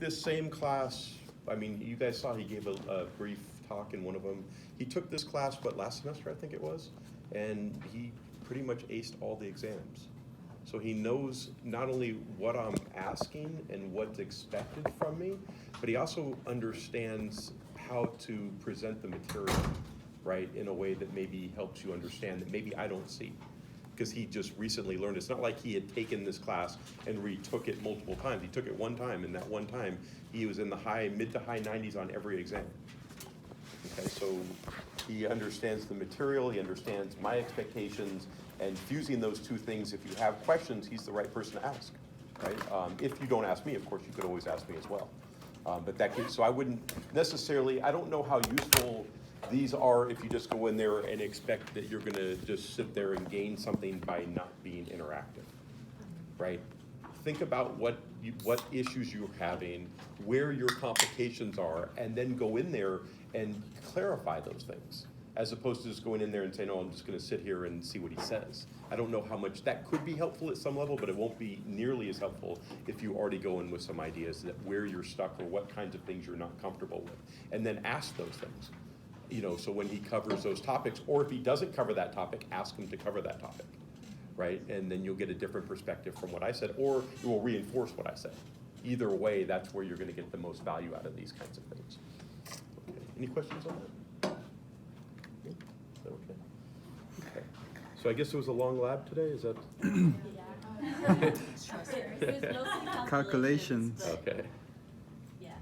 this same class, I mean, you guys saw he gave a brief talk in one of them. He took this class, last semester I think it was, and he pretty much aced all the exams. So he knows not only what I'm asking and what's expected from me, but he also understands how to present the material, right, in a way that maybe helps you understand that maybe I don't see. Because he just recently learned. It's not like he had taken this class and retook it multiple times. He took it one time, and that one time he was in the mid to high 90s on every exam. Okay, so he understands the material, he understands my expectations, and fusing those two things, if you have questions, he's the right person to ask, right? If you don't ask me, of course, you could always ask me as well. But that case, so I wouldn't necessarily, I don't know how useful these are if you just go in there and expect that you're gonna just sit there and gain something by not being interactive, right? Think about what issues you're having, where your complications are, and then go in there and clarify those things, as opposed to just going in there and saying, oh, I'm just gonna sit here and see what he says. I don't know how much that could be helpful at some level, but it won't be nearly as helpful if you already go in with some ideas that where you're stuck or what kinds of things you're not comfortable with, and then ask those things. You know, so when he covers those topics, or if he doesn't cover that topic, ask him to cover that topic, right? And then you'll get a different perspective from what I said, or it will reinforce what I said. Either way, that's where you're gonna get the most value out of these kinds of things. Okay. Any questions on that? Okay. Okay. So I guess it was a long lab today, is that? Calculations. Okay. Yeah.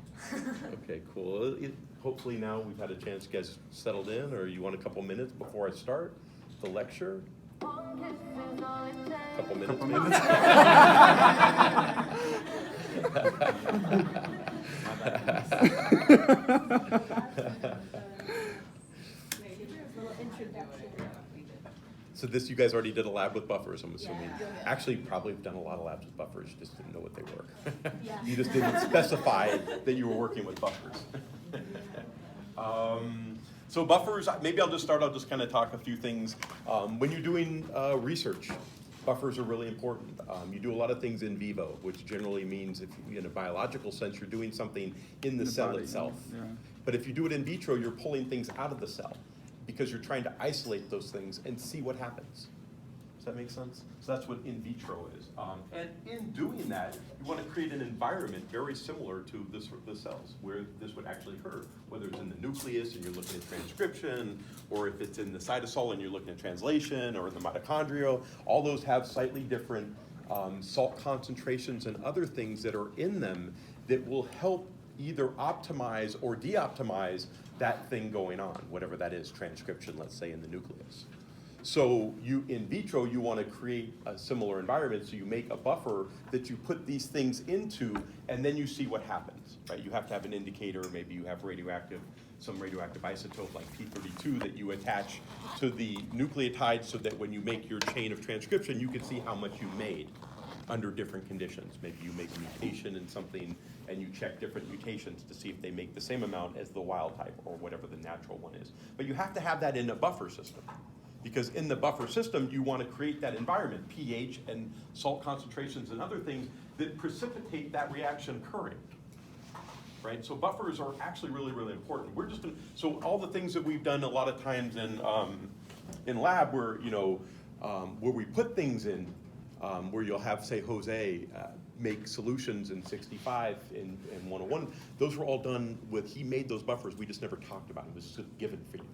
Okay, cool. Hopefully now we've had a chance to get settled in, or you want a couple minutes before I start the lecture? Couple minutes, maybe? So this, you guys already did a lab with buffers, I'm assuming. Yeah. Actually, probably have done a lot of labs with buffers, just didn't know what they were. You just didn't specify that you were working with buffers. So buffers, maybe I'll just kind of talk a few things. When you're doing research, buffers are really important. You do a lot of things in vivo, which generally means if in a biological sense, you're doing something in the cell body, itself. yeah. But if you do it in vitro, you're pulling things out of the cell because you're trying to isolate those things and see what happens. Does that make sense? So that's what in vitro is. And in doing that, you want to create an environment very similar to the cells, where this would actually occur, whether it's in the nucleus and you're looking at transcription, or if it's in the cytosol and you're looking at translation, or in the mitochondria. All those have slightly different salt concentrations and other things that are in them that will help either optimize or de-optimize that thing going on, whatever that is, transcription, let's say, in the nucleus. So you, in vitro, you want to create a similar environment, so you make a buffer that you put these things into, and then you see what happens, right? You have to have an indicator, maybe you have some radioactive isotope like P32 that you attach to the nucleotide so that when you make your chain of transcription, you can see how much you made under different conditions. Maybe you make a mutation in something and you check different mutations to see if they make the same amount as the wild type or whatever the natural one is. But you have to have that in a buffer system. Because in the buffer system, you want to create that environment, pH and salt concentrations and other things that precipitate that reaction occurring, right? So buffers are actually really, really important. We're just gonna, so all the things that we've done a lot of times in lab where, where we put things in, where you'll have, say, Jose make solutions in 65 in 101, those were all done with, he made those buffers, we just never talked about it, it was just given for you.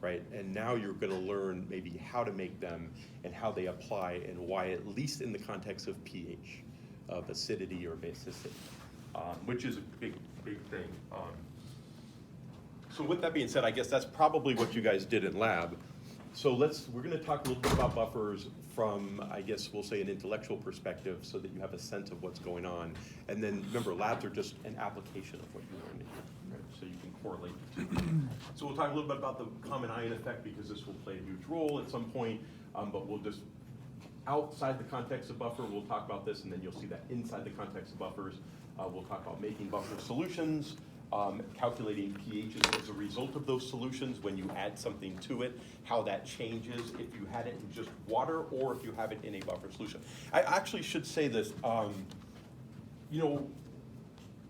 Right? And now you're going to learn maybe how to make them and how they apply and why, at least in the context of pH, of acidity or basicity, which is a big, big thing. So with that being said, I guess that's probably what you guys did in lab. So we're going to talk a little bit about buffers from, I guess we'll say, an intellectual perspective so that you have a sense of what's going on. And then remember, labs are just an application of what you learned in here. So you can correlate the two. So we'll talk a little bit about the common ion effect because this will play a huge role at some point, but we'll just, outside the context of buffer, we'll talk about this, and then you'll see that inside the context of buffers, we'll talk about making buffer solutions, calculating pHs as a result of those solutions when you add something to it, how that changes if you had it in just water or if you have it in a buffer solution. I actually should say this,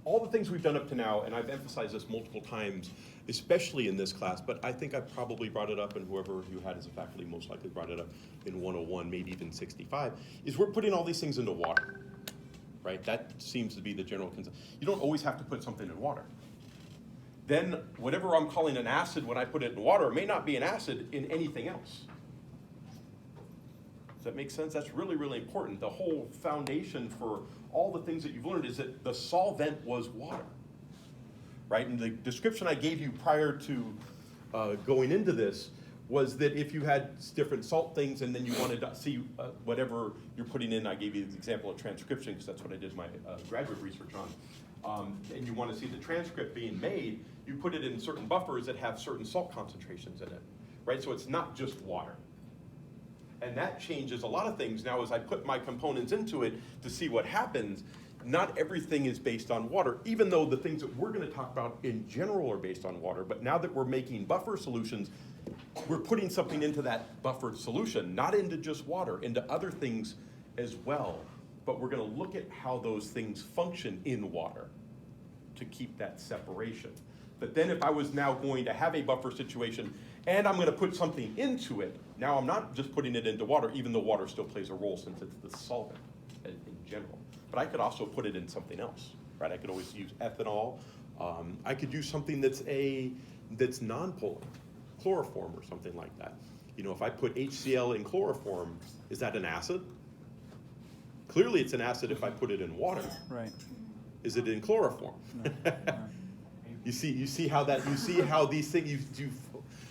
all the things we've done up to now, and I've emphasized this multiple times, especially in this class, but I think I've probably brought it up, and whoever you had as a faculty most likely brought it up in 101, maybe even 65, is we're putting all these things into water, right? That seems to be the general consensus. You don't always have to put something in water. Then whatever I'm calling an acid when I put it in water may not be an acid in anything else. Does that make sense? That's really, really important. The whole foundation for all the things that you've learned is that the solvent was water, right? And the description I gave you prior to going into this was that if you had different salt things and then you wanted to see whatever you're putting in, I gave you the example of transcription because that's what I did my graduate research on, and you want to see the transcript being made, you put it in certain buffers that have certain salt concentrations in it, right? So it's not just water. And that changes a lot of things. Now as I put my components into it to see what happens, not everything is based on water, even though the things that we're going to talk about in general are based on water. But now that we're making buffer solutions, we're putting something into that buffered solution, not into just water, into other things as well. But we're going to look at how those things function in water to keep that separation. But then if I was now going to have a buffer situation and I'm going to put something into it, now I'm not just putting it into water, even though water still plays a role since it's the solvent in general. But I could also put it in something else, right? I could always use ethanol. I could use something that's non-polar, chloroform or something like that. You know, if I put HCl in chloroform, is that an acid? Clearly it's an acid if I put it in water. Right. Is it in chloroform? No. No. You see how these things,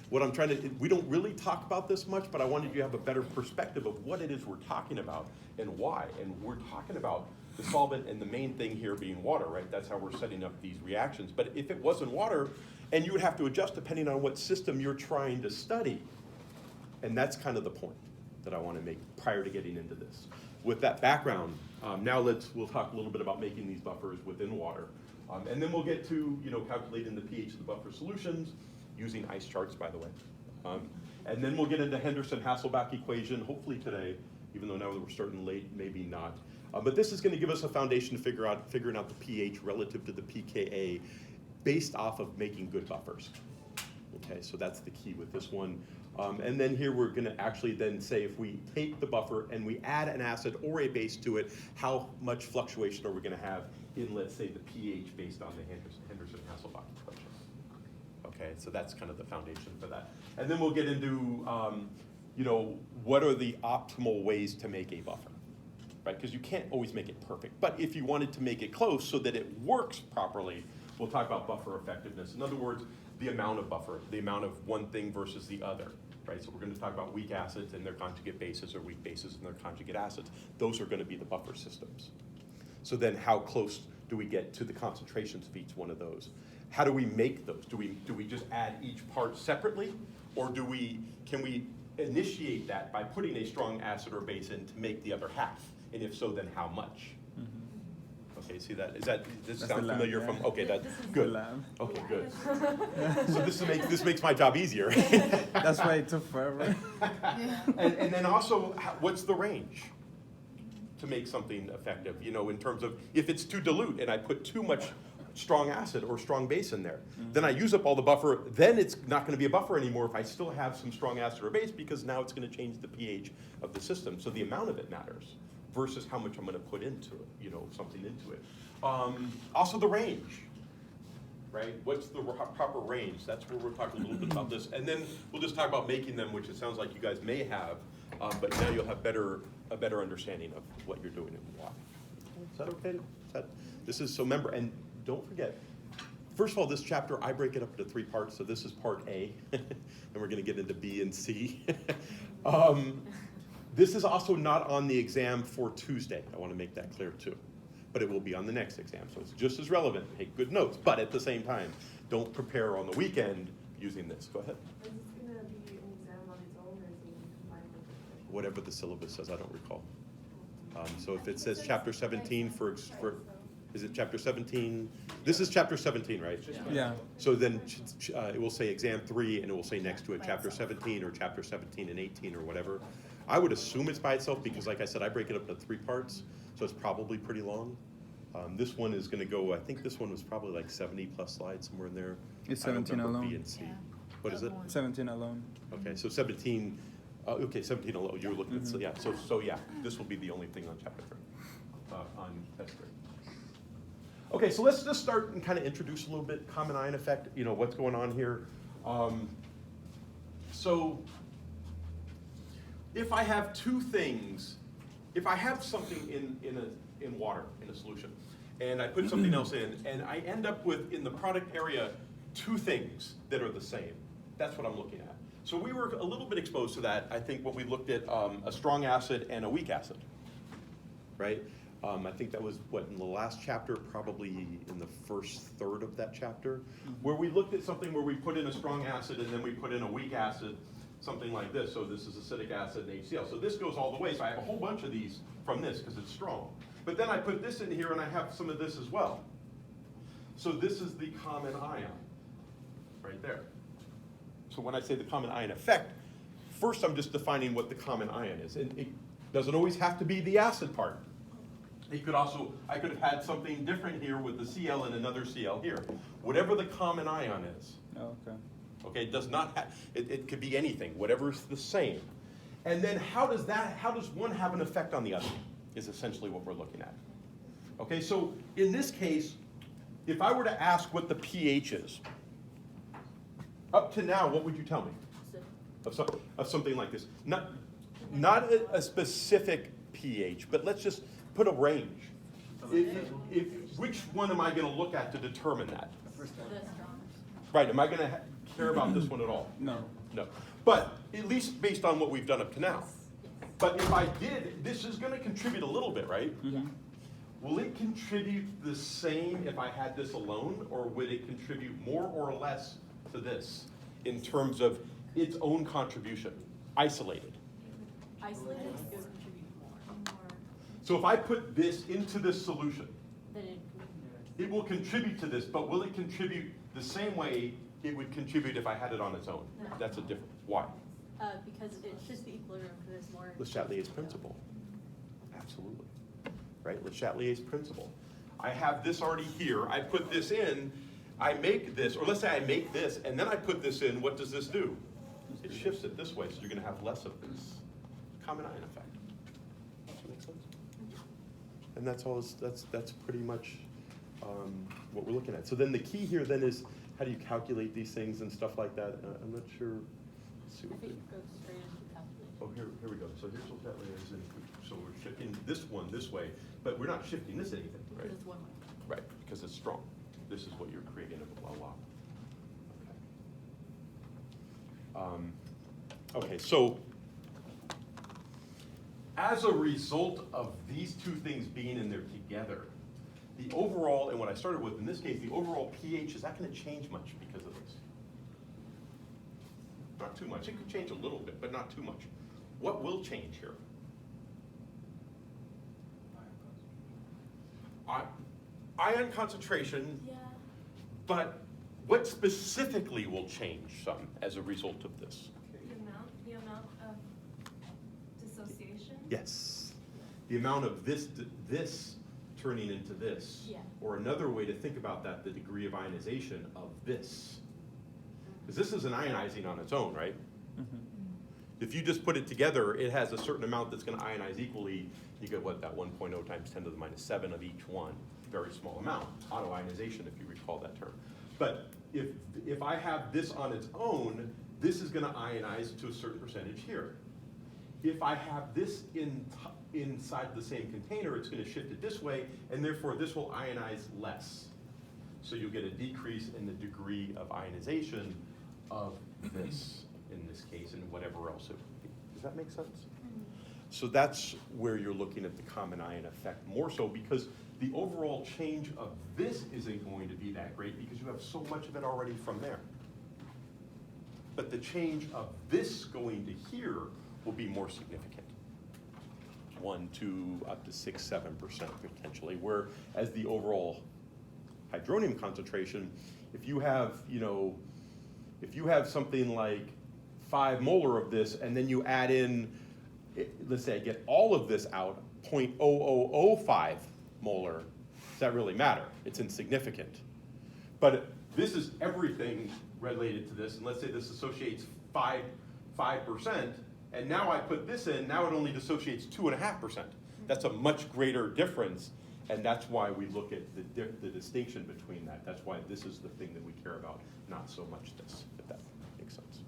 what I'm trying to, we don't really talk about this much, but I wanted you to have a better perspective of what it is we're talking about and why. And we're talking about the solvent and the main thing here being water, right? That's how we're setting up these reactions. But if it wasn't water, and you would have to adjust depending on what system you're trying to study. And that's kind of the point that I want to make prior to getting into this. With that background, now we'll talk a little bit about making these buffers within water. And then we'll get to, calculating the pH of the buffer solutions, using ice charts, by the way. And then we'll get into Henderson-Hasselbach equation, hopefully today, even though now that we're starting late, maybe not. But this is going to give us a foundation to figuring out the pH relative to the pKa based off of making good buffers. Okay, so that's the key with this one. And then here we're going to actually then say if we take the buffer and we add an acid or a base to it, how much fluctuation are we going to have in, let's say, the pH based on the Henderson-Hasselbach equation. Okay, so that's kind of the foundation for that. And then we'll get into, what are the optimal ways to make a buffer, right? Because you can't always make it perfect. But if you wanted to make it close so that it works properly, we'll talk about buffer effectiveness. In other words, the amount of buffer, the amount of one thing versus the other, right? So we're going to talk about weak acids and their conjugate bases, or weak bases and their conjugate acids. Those are going to be the buffer systems. So then how close do we get to the concentrations of each one of those? How do we make those? Do we just add each part separately? Or can we initiate that by putting a strong acid or base in to make the other half? And if so, then how much? Okay, see that? Does this sound familiar from? Okay, that's good. Okay, good. So this makes my job easier. That's why it took forever. And then also, what's the range to make something effective? In terms of if it's too dilute and I put too much strong acid or strong base in there, then I use up all the buffer. Then it's not going to be a buffer anymore if I still have some strong acid or base, because now it's going to change the pH of the system. So the amount of it matters versus how much I'm going to put into it, something into it. Also the range, right? What's the proper range? That's where we're talking a little bit about this. And then we'll just talk about making them, which it sounds like you guys may have, but now you'll have a better understanding of what you're doing and why. Is that okay? This is, so remember, and don't forget, first of all, this chapter, I break it up into 3 parts. So this is part A, and we're going to get into B and C. This is also not on the exam for Tuesday. I want to make that clear too. But it will be on the next exam, so it's just as relevant. Take good notes, but at the same time, don't prepare on the weekend using this. Go ahead. Is this going to be an exam on its own, or is it combined with the question? Whatever the syllabus says, I don't recall. So if it says chapter 17 is it chapter 17? This is chapter 17, right? Yeah. So then it will say exam 3, and it will say next to it chapter 17 or chapter 17 and 18 or whatever. I would assume it's by itself because, like I said, I break it up into 3 parts, so it's probably pretty long. This one is gonna go, I think this one was probably like 70 plus slides, somewhere in there. It's I don't 17 remember B alone. and C. What is it? 17 alone. Okay, so 17, okay, 17 alone, you were looking at, so yeah, so yeah, this will be the only thing on chapter 3, on test 3. Okay, so let's just start and kind of introduce a little bit common ion effect, you know, what's going on here. So if I have two things, if I have something in water, in a solution, and I put something else in, and I end up with, in the product area, two things that are the same, that's what I'm looking at. So we were a little bit exposed to that, I think, when we looked at a strong acid and a weak acid, right? I think that was, what, in the last chapter, probably in the first third of that chapter, where we looked at something where we put in a strong acid and then we put in a weak acid, something like this. So this is acetic acid and HCl. So this goes all the way. So I have a whole bunch of these from this because it's strong. But then I put this in here and I have some of this as well. So this is the common ion right there. So when I say the common ion effect, first I'm just defining what the common ion is. And it doesn't always have to be the acid part. It could also, I could have had something different here with the Cl and another Cl here. Whatever the common ion is. Oh, okay. Okay, it does not have, it could be anything, whatever's the same. And then how does one have an effect on the other, is essentially what we're looking at. Okay, so in this case, if I were to ask what the pH is, up to now, what would you tell me? Of something like this. Not a specific pH, but let's just put a range. Which one am I going to look at to determine that? Right, am I going to care about this one at all? No. No. But at least based on what we've done up to now. But if I did, this is going to contribute a little bit, right? Mm-hmm. Will it contribute the same if I had this alone, or would it contribute more or less to this in terms of its own contribution, isolated? Isolated, it would contribute more. So if I put this into this solution, Then it will contribute to this, but will it contribute the same way it would contribute if I had it on its own? No. That's a difference. Why? because it's just the equilibrium, because there's more. Le Chatelier's principle. Absolutely. Right? Le Chatelier's principle. I have this already here. I put this in. I make this, or let's say I make this, and then I put this in. What does this do? It shifts it this way, so you're going to have less of this common ion effect. Does that make sense? And that's all. That's pretty much what we're looking at. So then the key here then is how do you calculate these things and stuff like that? I'm not sure. Let's see I what think it goes straight into calculation. Oh, here we go. So here's what that is, and so we're shifting this one this way, but we're not shifting this anything, right? Because it's one way. Right, because it's strong. This is what you're creating a lot. Okay, so as a result of these two things being in there together, the overall, and what I started with in this case, the overall pH, is that going to change much because of this? Not too much. It could change a little bit, but not too much. What will change here? Ion concentration, Yeah. but what specifically will change some as a result of this? The amount of dissociation? Yes. The amount of this turning into this. Yeah. Or another way to think about that, the degree of ionization of this. Because this isn't ionizing on its own, right? Mm-hmm. If you just put it together, it has a certain amount that's going to ionize equally. You get what, that 1.0 times 10 to the minus 7 of each one. Very small amount, autoionization, if you recall that term. But if I have this on its own, this is going to ionize to a certain percentage here. If I have this inside the same container, it's going to shift it this way, and therefore this will ionize less. So you'll get a decrease in the degree of ionization of this, in this case, and whatever else it would be. Does that make sense? So that's where you're looking at the common ion effect more so, because the overall change of this isn't going to be that great because you have so much of it already from there. But the change of this going to here will be more significant. 1, 2, up to 6, 7% potentially, whereas the overall hydronium concentration, if you have, if you have something like 5 molar of this and then you add in, let's say I get all of this out, 0.0005 molar, Does that really matter? It's insignificant. But this is everything related to this, and let's say this associates 5%, and now I put this in, now it only dissociates 2.5%. That's a much greater difference, and that's why we look at the distinction between that. That's why this is the thing that we care about, not so much this, if that makes sense.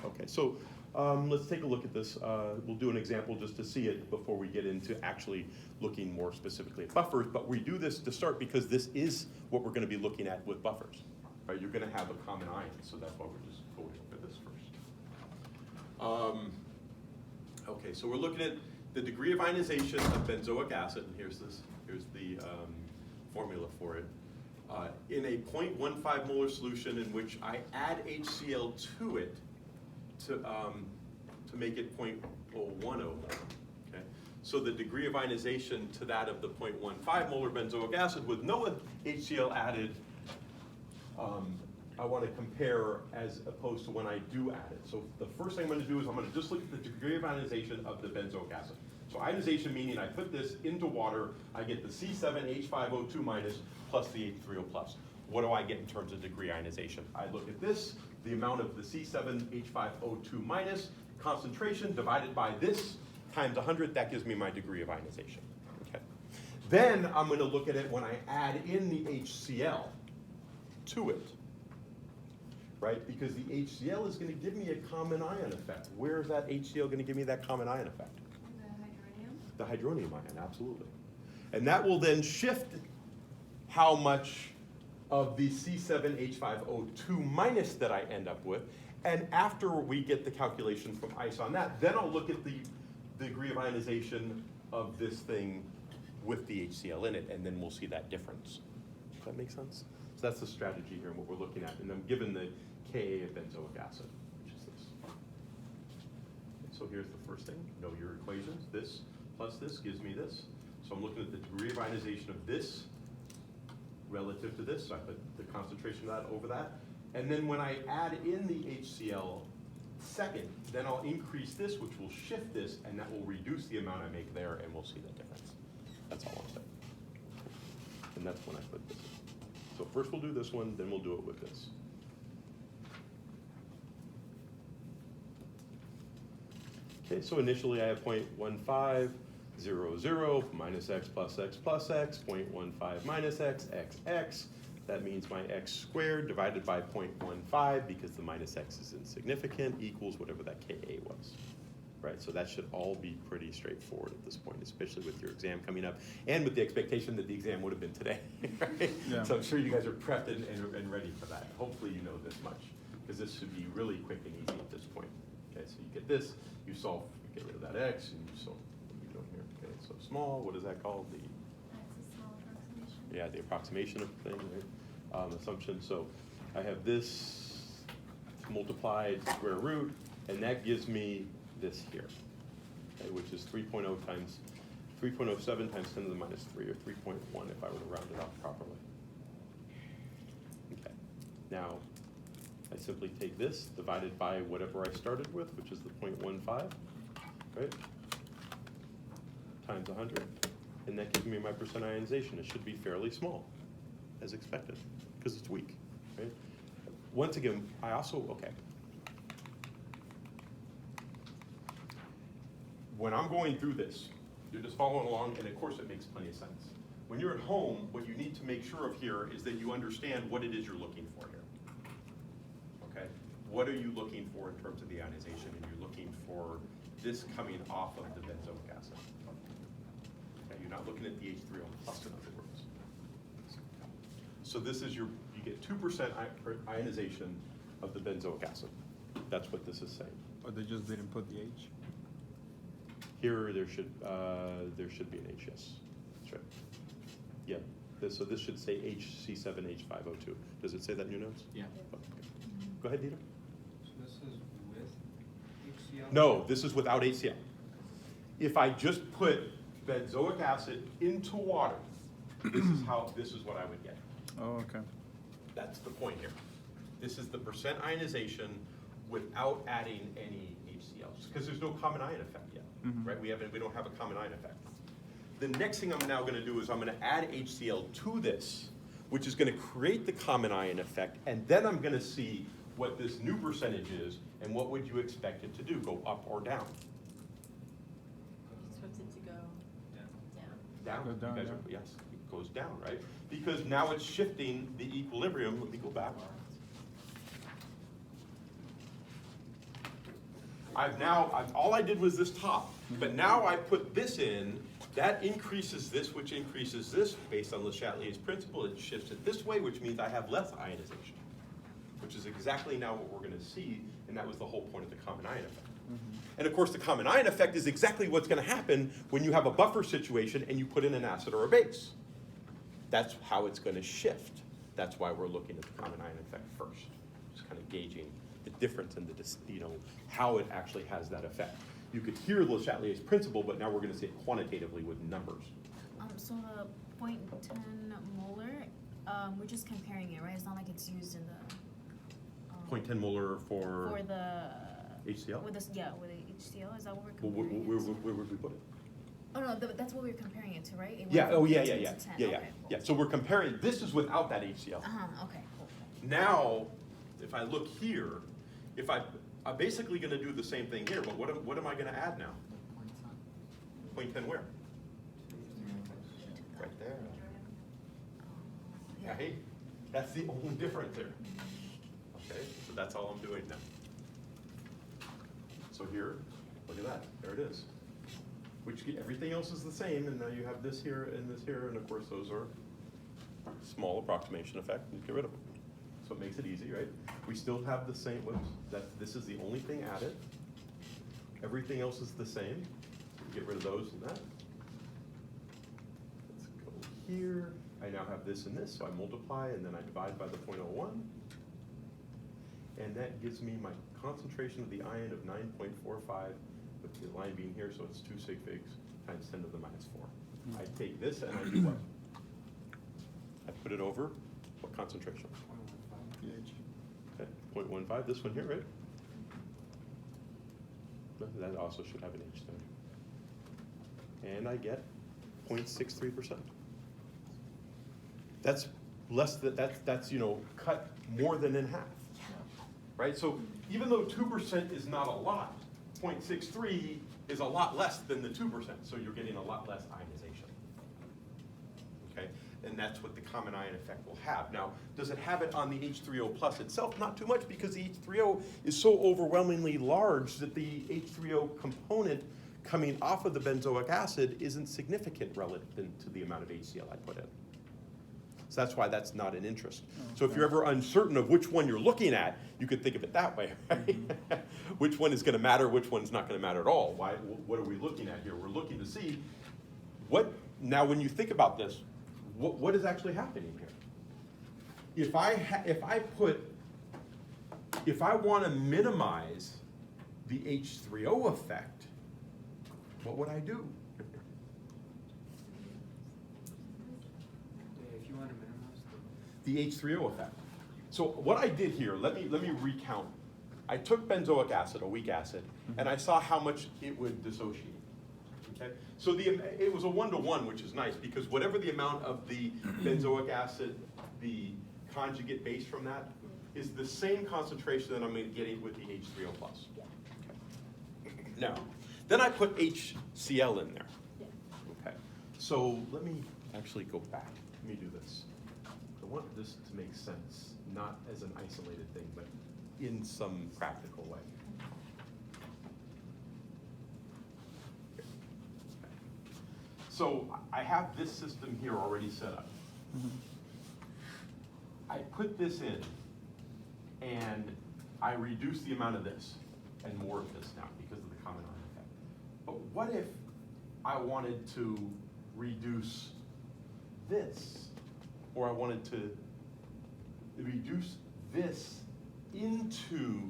Okay, so let's take a look at this. We'll do an example just to see it before we get into actually looking more specifically at buffers, but we do this to start because this is what we're gonna be looking at with buffers, right? You're gonna have a common ion, so that's why we're just going over this first. Okay, so we're looking at the degree of ionization of benzoic acid, and here's the formula for it. In a 0.15 molar solution in which I add HCl to it to make it 0.010 molar. Okay? So the degree of ionization to that of the 0.15 molar benzoic acid with no HCl added, I want to compare as opposed to when I do add it. So the first thing I'm going to do is I'm going to just look at the degree of ionization of the benzoic acid. So ionization meaning I put this into water, I get the C7H5O2 minus plus the H3O plus. What do I get in terms of degree ionization? I look at this, the amount of the C7H5O2 minus, concentration divided by this times 100, that gives me my degree of ionization. Okay. Then I'm going to look at it when I add in the HCl to it. Right, because the HCl is going to give me a common ion effect. Where is that HCl going to give me that common ion effect? The hydronium ion, absolutely. And that will then shift how much of the C7H5O2 minus that I end up with. And after we get the calculation from ICE on that, then I'll look at the degree of ionization of this thing with the HCl in it, and then we'll see that difference. Does that make sense? So that's the strategy here and what we're looking at. And I'm given the Ka of benzoic acid, which is this. And so here's the first thing, know your equations. This plus this gives me this. So I'm looking at the degree of ionization of this relative to this. So I put the concentration of that over that. And then when I add in the HCl second, then I'll increase this, which will shift this, and that will reduce the amount I make there, and we'll see the difference. That's all I'm saying. And that's when I put this in. So first we'll do this one, then we'll do it with this. Okay, so initially I have 0.15, 0, 0, minus x plus x plus x, 0.15 minus x, x. That means my x squared divided by 0.15, because the minus x is insignificant, equals whatever that Ka was. Right, so that should all be pretty straightforward at this point, especially with your exam coming up, and with the expectation that the exam would have been today, right? Yeah. So I'm sure you guys are prepped and ready for that. Hopefully you know this much, because this should be really quick and easy at this point. Okay, so you get this, you solve, you get rid of that x, and you solve, what are you doing here? Okay, so small, what is that called? That's a small approximation. Yeah, the approximation of the thing, right? Assumption. So I have this multiplied square root, and that gives me this here, okay, which is 3.0 times 3.07 times 10 to the minus 3, or 3.1 if I were to round it off properly. Okay. Now, I simply take this divided by whatever I started with, which is the 0.15, right? Times 100, and that gives me my percent ionization. It should be fairly small, as expected, because it's weak, right? Once again, I also, okay. When I'm going through this, you're just following along, and of course it makes plenty of sense. When you're at home, what you need to make sure of here is that you understand what it is you're looking for here. Okay? What are you looking for in terms of the ionization? And you're looking for this coming off of the benzoic acid. Okay? You're not looking at the H3O plus, in other words. So this is you get 2% ionization of the benzoic acid. That's what this is saying. Or they just didn't put the H? Here, there should be an H, yes. That's right. Yeah, so this should say HC7H5O2. Does it say that in your notes? Yeah. Okay. Go ahead, Dieter. So this is with HCl? No, this is without HCl. If I just put benzoic acid into water, this is what I would get. Oh, okay. That's the point here. This is the percent ionization without adding any HCl, because there's no common ion effect yet, right? We don't have a common ion effect. the next thing I'm now gonna do is I'm gonna add HCl to this, which is gonna create the common ion effect, and then I'm gonna see what this new percentage is, and what would you expect it to do, go up or down? Expect it to go down. Down, Go down, you guys yeah. are, yes, it goes down, right? Because now it's shifting the equilibrium, let me go back. All I did was this top, but now I put this in, that increases this, which increases this, based on Le Chatelier's principle, it shifts it this way, which means I have less ionization, which is exactly now what we're gonna see, and that was the whole point of the common ion effect. And of course, the common ion effect is exactly what's gonna happen when you have a buffer situation and you put in an acid or a base. That's how it's gonna shift. That's why we're looking at the common ion effect first. Just kind of gauging the difference in the, how it actually has that effect. You could hear Le Chatelier's principle, but now we're gonna see it quantitatively with numbers. So the 0.10 molar, we're just comparing it, right? It's not like it's used in the. 0.10 molar for the. HCl? With this, yeah, with the HCl, is that what we're Well, comparing where it to? would we put it? Oh, no, that's what we're comparing it to, right? It went Yeah, from oh, yeah, 10 yeah, to yeah, 10. yeah, Okay, yeah. cool. Yeah, so we're comparing, this is without that HCl. Okay, cool. Now, if I look here, I'm basically gonna do the same thing here, but what am I gonna add now? 0.10 where? Right there. Yeah, hey, that's the only difference there. Okay, so that's all I'm doing now. So here, look at that, there it is. Everything else is the same, and now you have this here, and of course those are small approximation effect, and get rid of them. So it makes it easy, right? We still have the same, this is the only thing added. Everything else is the same. Get rid of those and that. Let's go here. I now have this and this, so I multiply and then I divide by the 0.01. And that gives me my concentration of the ion of 9.45, with the line being here, so it's 2 sig figs times 10 to the minus 4. I take this and I do what? I put it over what concentration? pH. Okay, 0.15, this one here, right? That also should have an H there. And I get 0.63%. That's less than, that's cut more than in half. Right? So even though 2% is not a lot, 0.63 is a lot less than the 2%, so you're getting a lot less ionization. Okay? And that's what the common ion effect will have. Now, does it have it on the H3O plus itself? Not too much, because the H3O is so overwhelmingly large that the H3O component coming off of the benzoic acid isn't significant relative to the amount of HCl I put in. So that's why that's not an interest. So if you're ever uncertain of which one you're looking at, you could think of it that way, right? Which one is going to matter, which one's not going to matter at all. What are we looking at here? We're looking to see now when you think about this, what is actually happening here? If I want to minimize the H3O effect, what would I do? If you want to minimize The H3O effect. So what I did here, let me recount. I took benzoic acid, a weak acid, and I saw how much it would dissociate. Okay? So it was a 1-to-1, which is nice, because whatever the amount of the benzoic acid, the conjugate base from that, is the same concentration that I'm going to get with the H3O plus. Okay. Now, then I put HCl in there. Yeah. Okay. So let me actually go back. Let me do this. I want this to make sense, not as an isolated thing, but in some practical way. Okay. So I have this system here already set up. I put this in, and I reduce the amount of this and more of this now because of the common ion effect. But what if I wanted to reduce this, or I wanted to reduce this into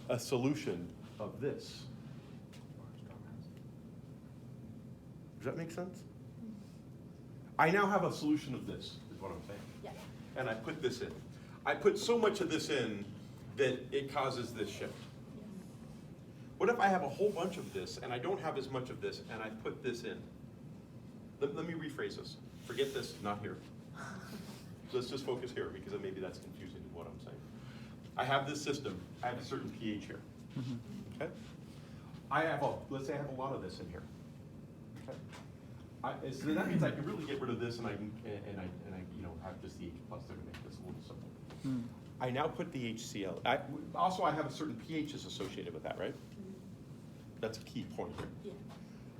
a solution of this? Does that make sense? I now have a solution of this, is what I'm saying. Yeah. And I put this in. I put so much of this in that it causes this shift. What if I have a whole bunch of this and I don't have as much of this and I put this in? Let me rephrase this. Forget this, not here. Let's just focus here because then maybe that's confusing to what I'm saying. I have this system. I have a certain pH here. Okay. Let's say I have a lot of this in here. Okay. So that means I can really get rid of this and I have just the H plus to make this a little simple. I now put the HCl. Also, I have a certain pHs associated with that, right? That's a key point here. Yeah.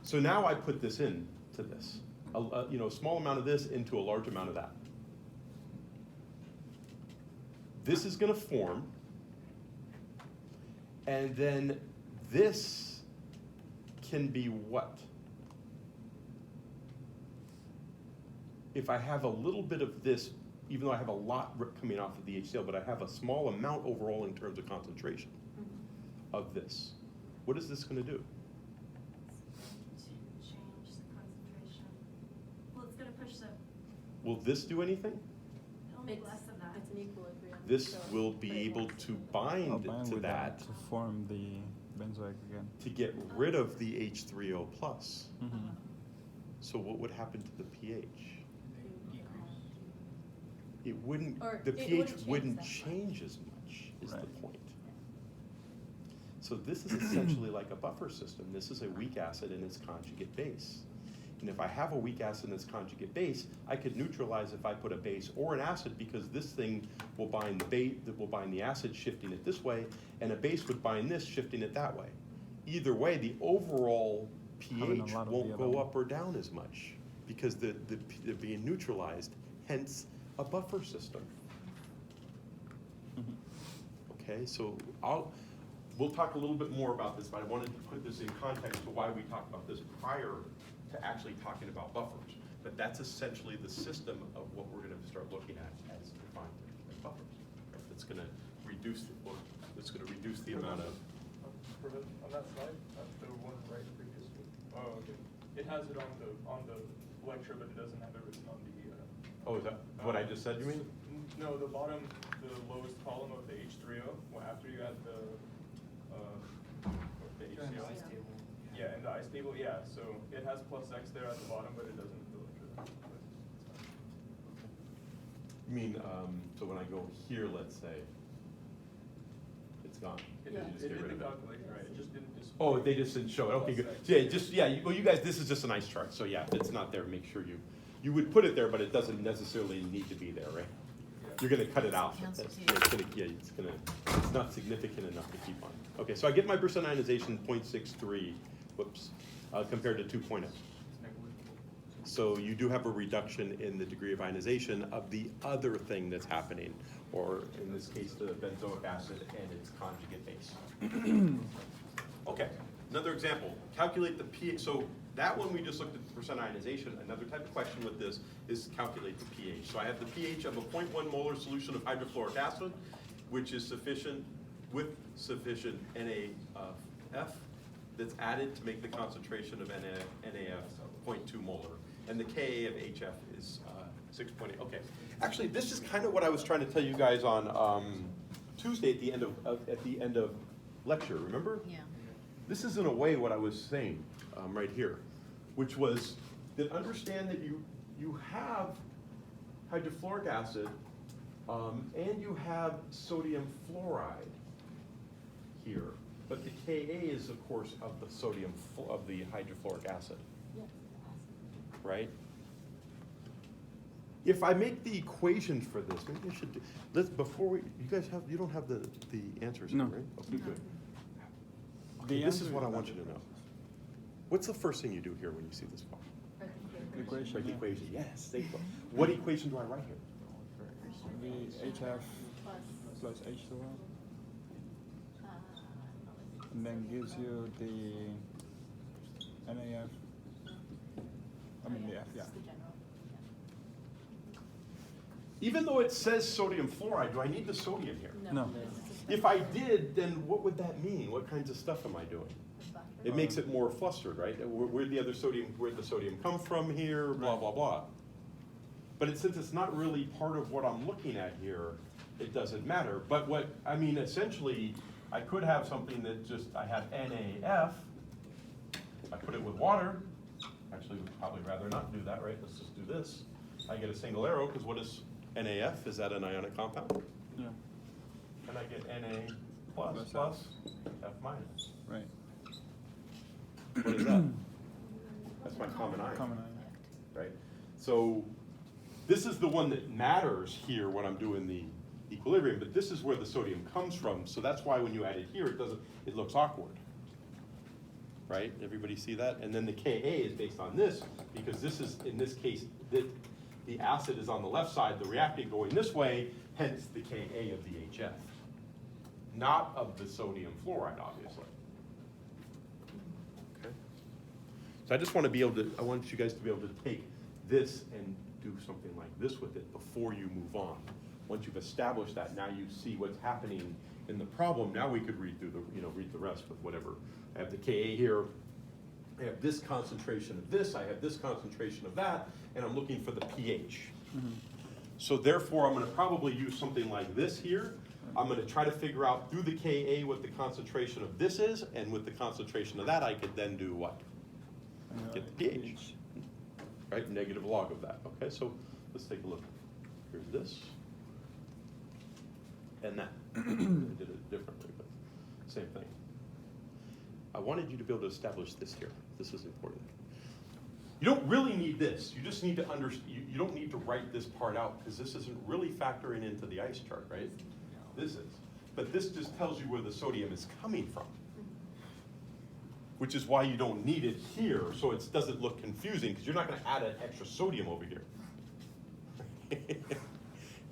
So now I put this in to this, a small amount of this into a large amount of that. This is going to form, and then this can be what? If I have a little bit of this, even though I have a lot coming off of the HCl, but I have a small amount overall in terms of concentration of this, what is this going to do? Change the concentration. Well, it's gonna push the, Will this do anything? only less than that. It's an equilibrium. This so- will but be it able wants to I'll bind bind to with that to form the benzoic again. to get rid of the H3O plus. Mm-hmm. So what would happen to the pH? Decrease. It wouldn't, Or the it pH wouldn't change wouldn't that much. change as much, is the Right. point. So this is essentially like a buffer system. This is a weak acid and its conjugate base. And if I have a weak acid and its conjugate base, I could neutralize if I put a base or an acid because this thing will bind the base, that will bind the acid, shifting it this way, and a base would bind this, shifting it that way. Either way, the overall Having a pH lot of won't the go other up or down as much because they're being neutralized, hence a buffer system. Okay, so we'll talk a little bit more about this, but I wanted to put this in context to why we talked about this prior to actually talking about buffers. But that's essentially the system of what we're gonna start looking at as defined as buffers. That's gonna reduce the amount of, On that slide, the one right previously. Oh, okay. It has it on the lecture, but it doesn't have it written on the. oh, is that what I just said, you mean? No, the bottom, the lowest column of the H3O, after you add the HCl. Ice table. Yeah, and the ice table, yeah, so it has plus X there at the bottom, but it doesn't in the lecture. You mean, so when I go here, let's say, it's gone. It You did, just it get did rid the of it. calculation, right, it just didn't display. Oh, they just didn't show it, okay, good. Plus X. Yeah, you guys, this is just a nice chart, so yeah, if it's not there, make sure you would put it there, but it doesn't necessarily need to be there, right? Yeah. You're gonna cut it out. Cancel That's- too. it's not significant enough to keep on. Okay, so I get my percent ionization 0.63, whoops, compared to 2.0. It's negligible. So you do have a reduction in the degree of ionization of the other thing that's happening, or in this case, the benzoic acid and its conjugate base. Okay, another example, calculate the pH. So that one we just looked at the percent ionization. Another type of question with this is calculate the pH. So I have the pH of a 0.1 molar solution of hydrofluoric acid, which is sufficient, with sufficient NaF that's added to make the concentration of NaF 0.2 molar. And the Ka of HF is 6.8. Okay, actually, this is kind of what I was trying to tell you guys on Tuesday at the end of lecture. Remember? Yeah. This is in a way what I was saying right here, which was that understand that you have hydrofluoric acid and you have sodium fluoride here, but the Ka is of course of the hydrofluoric acid, Yeah. right? If I make the equation for this, maybe I should do, you don't have the answers, No. right? Okay, good. The This is answer what I is want you to know. What's the first thing you do here when you see this part? Equation. Write the Yeah. equation, yes, thank you. What equation do I write here? The HF plus H2O, and then gives you the NaF. I mean the F, yeah. Even though it says sodium fluoride, do I need the sodium here? No. If I did, then what would that mean? What kinds of stuff am I doing? It makes it more flustered, right? Where'd the sodium come from here, blah, blah, blah. But since it's not really part of what I'm looking at here, it doesn't matter. But essentially, I could have something that just, I have NaF, I put it with water, actually would probably rather not do that, right? Let's just do this. I get a single arrow, because what is NaF? Is that an ionic compound? Yeah. And I get Na plus plus F minus. Right. What is that? That's my common ion. Common ion. Right? So this is the one that matters here when I'm doing the equilibrium, but this is where the sodium comes from, so that's why when you add it here, it looks awkward. Right? Everybody see that? And then the Ka is based on this, because this is, in this case, the acid is on the left side, the reactant going this way, hence the Ka of the HF. Not of the sodium fluoride, obviously. Okay. So I just want to be able to, I want you guys to be able to take this and do something like this with it before you move on. Once you've established that, now you see what's happening in the problem. Now we could read through the, read the rest with whatever. I have the Ka here. I have this concentration of this. I have this concentration of that, and I'm looking for the pH. Mm-hmm. So therefore, I'm going to probably use something like this here. I'm going to try to figure out through the Ka what the concentration of this is, and with the concentration of that, I could then do what? Get the pH. Right? Negative log of that. Okay, so let's take a look. Here's this. And that. I did it differently, but same thing. I wanted you to be able to establish this here. This is important. You don't really need this. You just need to understand. You don't need to write this part out, because this isn't really factoring into the ice chart, right? This is. But this just tells you where the sodium is coming from, which is why you don't need it here, so it doesn't look confusing, because you're not going to add an extra sodium over here.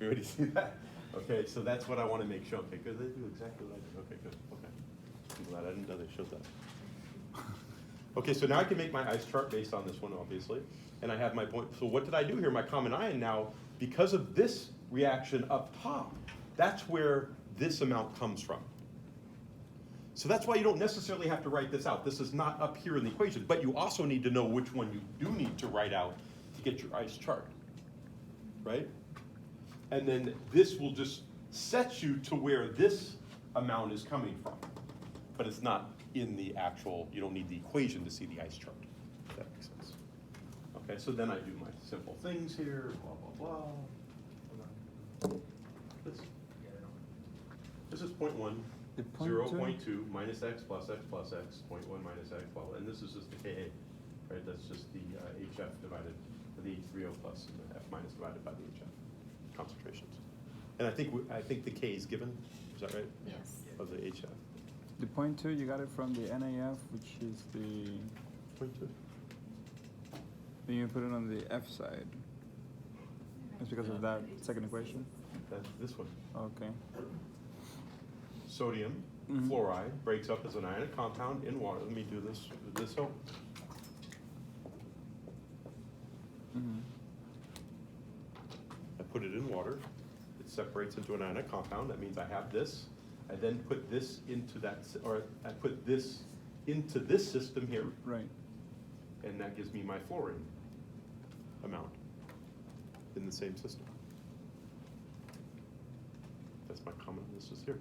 Everybody see that? Okay, so that's what I want to make sure. Okay, good. They do exactly what I did. Okay, good. Okay. I'm glad I didn't know they showed that. Okay, so now I can make my ice chart based on this one, obviously, and I have my point. So what did I do here? My common ion now, because of this reaction up top, that's where this amount comes from. So that's why you don't necessarily have to write this out. This is not up here in the equation, but you also need to know which one you do need to write out to get your ice chart, right? And then this will just set you to where this amount is coming from. But it's not in the actual, you don't need the equation to see the ice chart, if that makes sense. Okay, so then I do my simple things here, blah, blah, blah. This is 0.1, The 0.2 minus x plus x plus x, 0.1 minus x, blah, blah, and this is just the Ka, right? That's just the HF divided by the H3O plus and the F minus divided by the HF concentrations. And I think the K is given, is that right? Yes. Of the HF. The 0.2, you got it from the NaF, which is the, 0.2. then you put it on the F side. It's because of that second equation? That's this one. Okay. Sodium Mhm. fluoride breaks up as an ionic compound in water. Let me do this. Would this help? Mm-hmm. I put it in water. It separates into an ionic compound. That means I have this. I then put this into that, or I put this into this system here, Right. and that gives me my fluorine amount in the same system. That's my common. This is here.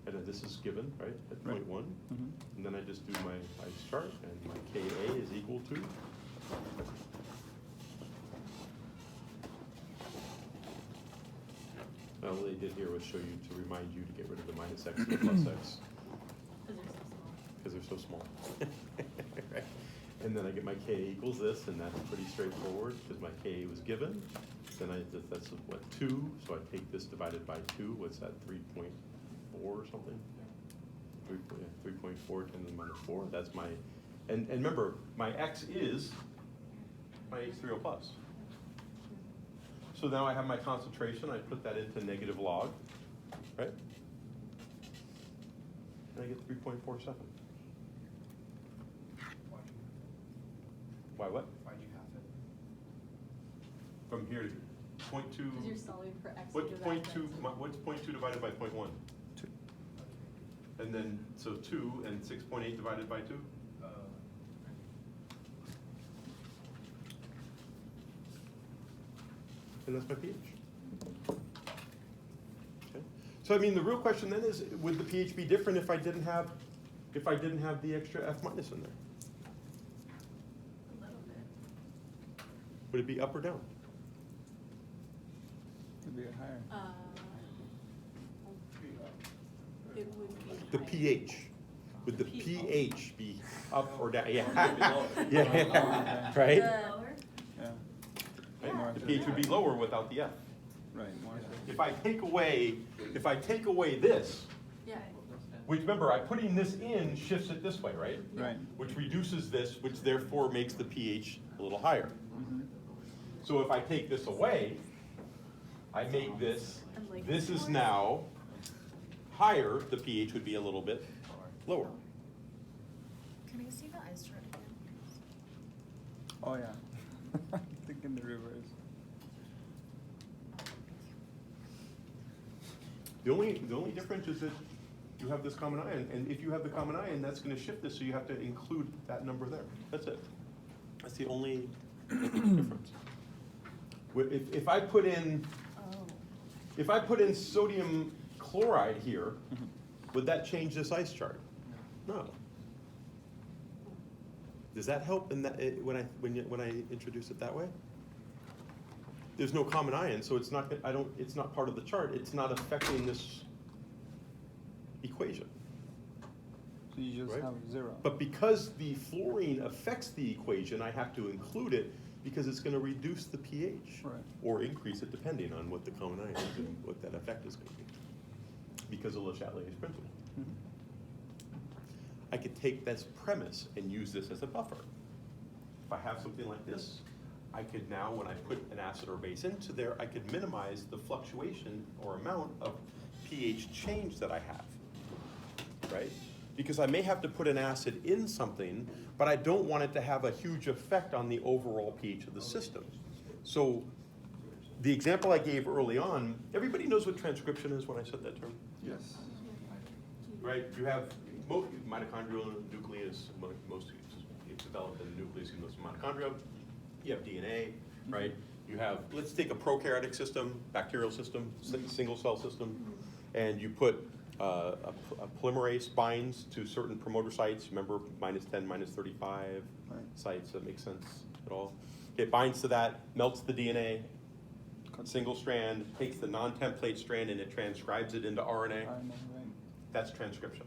And then this is given, right, at Right. 0.1. Mm-hmm. And then I just do my ice chart, and my Ka is equal to all they did here was show you to remind you to get rid of the minus x and the plus x, Because they're so small. because they're so small. Right. And then I get my Ka equals this, and that's pretty straightforward, because my Ka was given. Then that's what, 2, so I take this divided by 2, what's that, 3.4 or something? 3.4 10 to the minus 4, that's my, and remember, my x is my H3O plus. So now I have my concentration, I put that into negative log, right? And I get 3.47. Why what? Why'd you have it? From here to 0.2. Because you're solving for x. What's divided by 0.2, what's 0.2 divided by 0.1? 2. And then, so 2 and 6.8 divided by 2? And that's my pH. Okay. So I mean, the real question then is, would the pH be different if I didn't have the extra F minus in there? A little bit. Would it be up or down? Could be higher. It would be. The higher. pH. Would the pH be up or down? Yeah. Lower. Yeah. Right? Lower? Yeah. Right? More The acidic. pH would be lower without the F. Right, more acidic. If I take away this, Yeah. which remember, putting this in shifts it this way, right? Right. Which reduces this, which therefore makes the pH a little higher. Mm-hmm. So if I take this away, I make this is more? now higher, the pH would be a little bit lower. Can I see the ice chart again? Oh, yeah. Thinking the reverse. The only difference is that you have this common ion, and if you have the common ion, that's gonna shift this, so you have to include that number there. That's it. That's the only difference. If I put in, Oh. sodium chloride here, would that change this ice chart? No. Does that help in that, when I introduce it that way? There's no common ion, so it's not, it's not part of the chart, it's not affecting this equation. So you just Right. have 0. But because the fluorine affects the equation, I have to include it because it's gonna reduce the pH. Right. Or increase it depending on what the common ion is and what that effect is gonna be. Because of Le Chatelier's principle. Mhm. I could take this premise and use this as a buffer. If I have something like this, I could now, when I put an acid or base into there, I could minimize the fluctuation or amount of pH change that I have, right? Because I may have to put an acid in something, but I don't want it to have a huge effect on the overall pH of the system. So the example I gave early on, everybody knows what transcription is when I said that term? Yes. Right, you have mitochondrial nucleus, most it's developed in the nucleus in those mitochondria. You have DNA, right? You have, let's take a prokaryotic system, bacterial system, single cell system, and you put a polymerase binds to certain promoter sites. Remember, -10, -35 Right. sites. That makes sense at all? It binds to that, melts the DNA, single strand, takes the non-template strand, and it transcribes it into RNA. Right. That's transcription,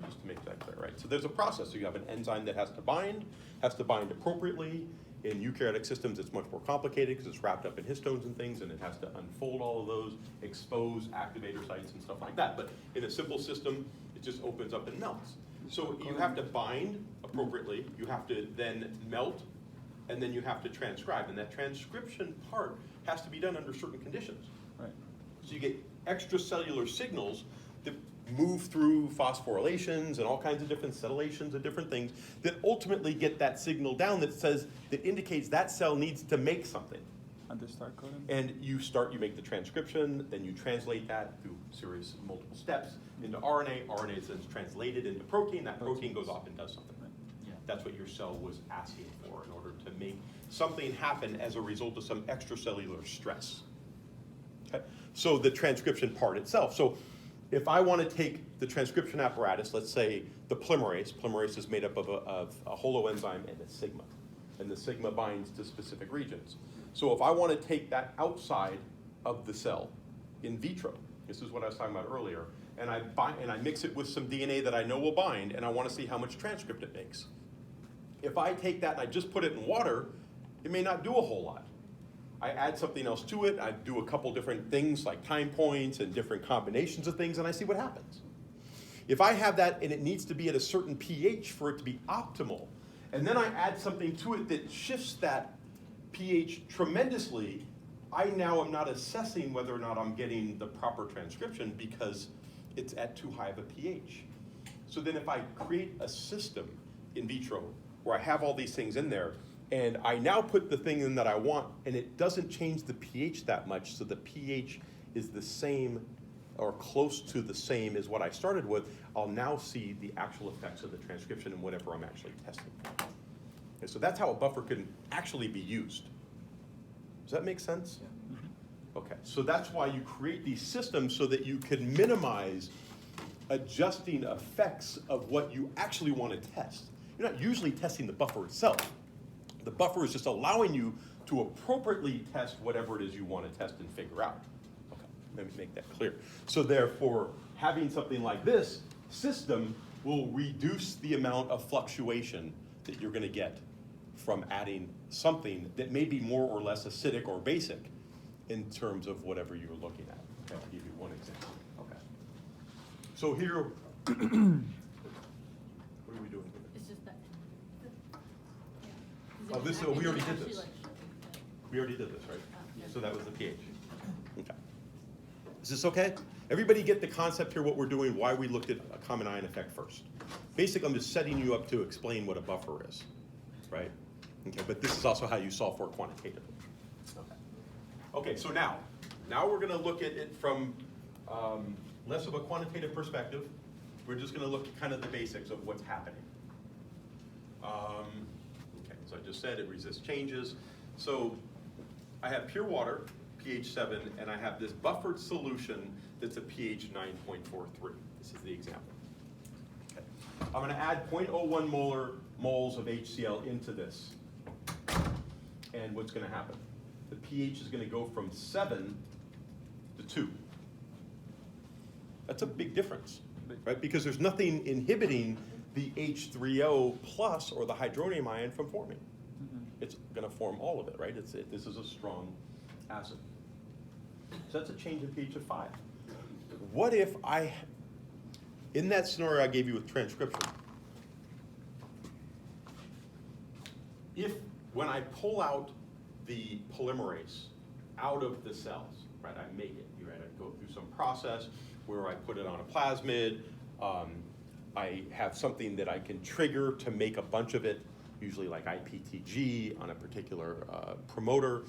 just to make that clear, right? So there's a process. So you have an enzyme that has to bind appropriately. In eukaryotic systems, it's much more complicated because it's wrapped up in histones and things, and it has to unfold all of those, expose activator sites and stuff like that. But in a simple system, it just opens up and melts. So you have to bind appropriately, you have to then melt, and then you have to transcribe. And that transcription part has to be done under certain conditions. Right. So you get extracellular signals that move through phosphorylations and all kinds of different cetylations and different things that ultimately get that signal down that indicates that cell needs to make something. And they start coding? And you make the transcription, then you translate that through series of multiple steps into RNA. RNA is then translated into protein. That protein goes off and does something. That's what your cell was asking for in order to make something happen as a result of some extracellular stress. Okay? So the transcription part itself. So if I want to take the transcription apparatus, let's say the polymerase is made up of a holoenzyme and a sigma. And the sigma binds to specific regions. So if I want to take that outside of the cell in vitro, this is what I was talking about earlier, and I mix it with some DNA that I know will bind, and I want to see how much transcript it makes. If I take that and I just put it in water, it may not do a whole lot. I add something else to it, I do a couple different things like time points and different combinations of things, and I see what happens. If I have that and it needs to be at a certain pH for it to be optimal, and then I add something to it that shifts that pH tremendously, I now am not assessing whether or not I'm getting the proper transcription because it's at too high of a pH. So then if I create a system in vitro where I have all these things in there, and I now put the thing in that I want, and it doesn't change the pH that much, so the pH is the same or close to the same as what I started with, I'll now see the actual effects of the transcription and whatever I'm actually testing. Okay, so that's how a buffer can actually be used. Does that make sense? Mm-hmm. Okay, so that's why you create these systems so that you can minimize adjusting effects of what you actually want to test. You're not usually testing the buffer itself. The buffer is just allowing you to appropriately test whatever it is you want to test and figure out. Okay, let me make that clear. So therefore, having something like this system will reduce the amount of fluctuation that you're going to get from adding something that may be more or less acidic or basic in terms of whatever you're looking at. Okay, I'll give you one example. Okay. So here, what are we doing with it? It's just that. Oh, this, we already did this. We already did this, right? yeah. So that was the pH. Okay. Is this okay? Everybody get the concept here, what we're doing, why we looked at a common ion effect first. Basically, I'm just setting you up to explain what a buffer is, right? Okay, but this is also how you solve for it quantitatively. Okay. Okay, so now we're going to look at it from less of a quantitative perspective. We're just going to look at kind of the basics of what's happening. Okay, so I just said it resists changes. So I have pure water, pH 7, and I have this buffered solution that's a pH 9.43. This is the example. Okay. I'm going to add 0.01 moles of HCl into this. And what's going to happen? The pH is going to go from 7 to 2. That's a big difference, right? Because there's nothing inhibiting the H3O plus or the hydronium ion from forming. It's going to form all of it, right? This is a strong acid. So that's a change in pH of 5. What if in that scenario I gave you with transcription, if when I pull out the polymerase out of the cells, right, I make it, right, I go through some process where I put it on a plasmid, I have something that I can trigger to make a bunch of it, usually like IPTG on a particular promoter,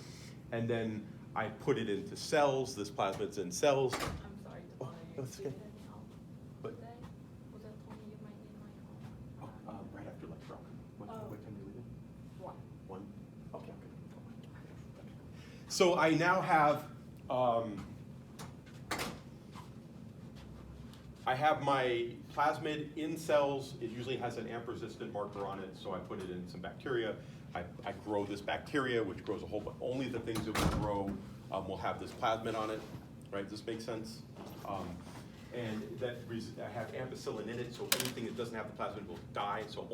and then I put it into cells, this plasmid's in cells. I'm sorry to bother you. That's Do you okay. have any help But- today? Was that told me you might need my help? Right after lecture, I'll come. What time are you leaving? 1. 1? Okay. So I now have, I have my plasmid in cells. It usually has an AMP-resistant marker on it, so I put it in some bacteria. I grow this bacteria, which grows a whole bunch. Only the things that will grow will have this plasmid on it, right? Does this make sense? And that I have ampicillin in it, so anything that doesn't have the plasmid will die. So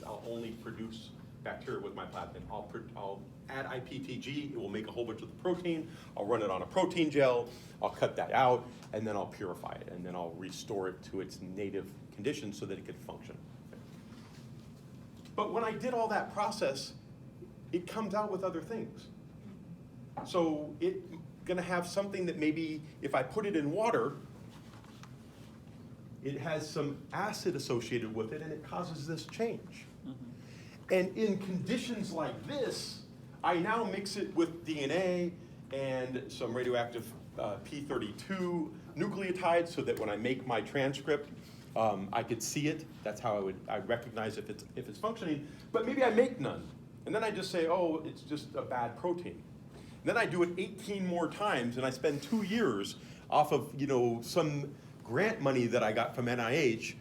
I'll only produce bacteria with my plasmid. I'll add IPTG. It will make a whole bunch of the protein. I'll run it on a protein gel. I'll cut that out, and then I'll purify it, and then I'll restore it to its native conditions so that it can function. But when I did all that process, it comes out with other things. So it's gonna have something that maybe if I put it in water, it has some acid associated with it and it causes this change. And in conditions like this, I now mix it with DNA and some radioactive P32 nucleotides so that when I make my transcript, I could see it. That's how I recognize if it's functioning. But maybe I make none. And then I just say, oh, it's just a bad protein. And then I do it 18 more times, and I spend 2 years off of some grant money that I got from NIH,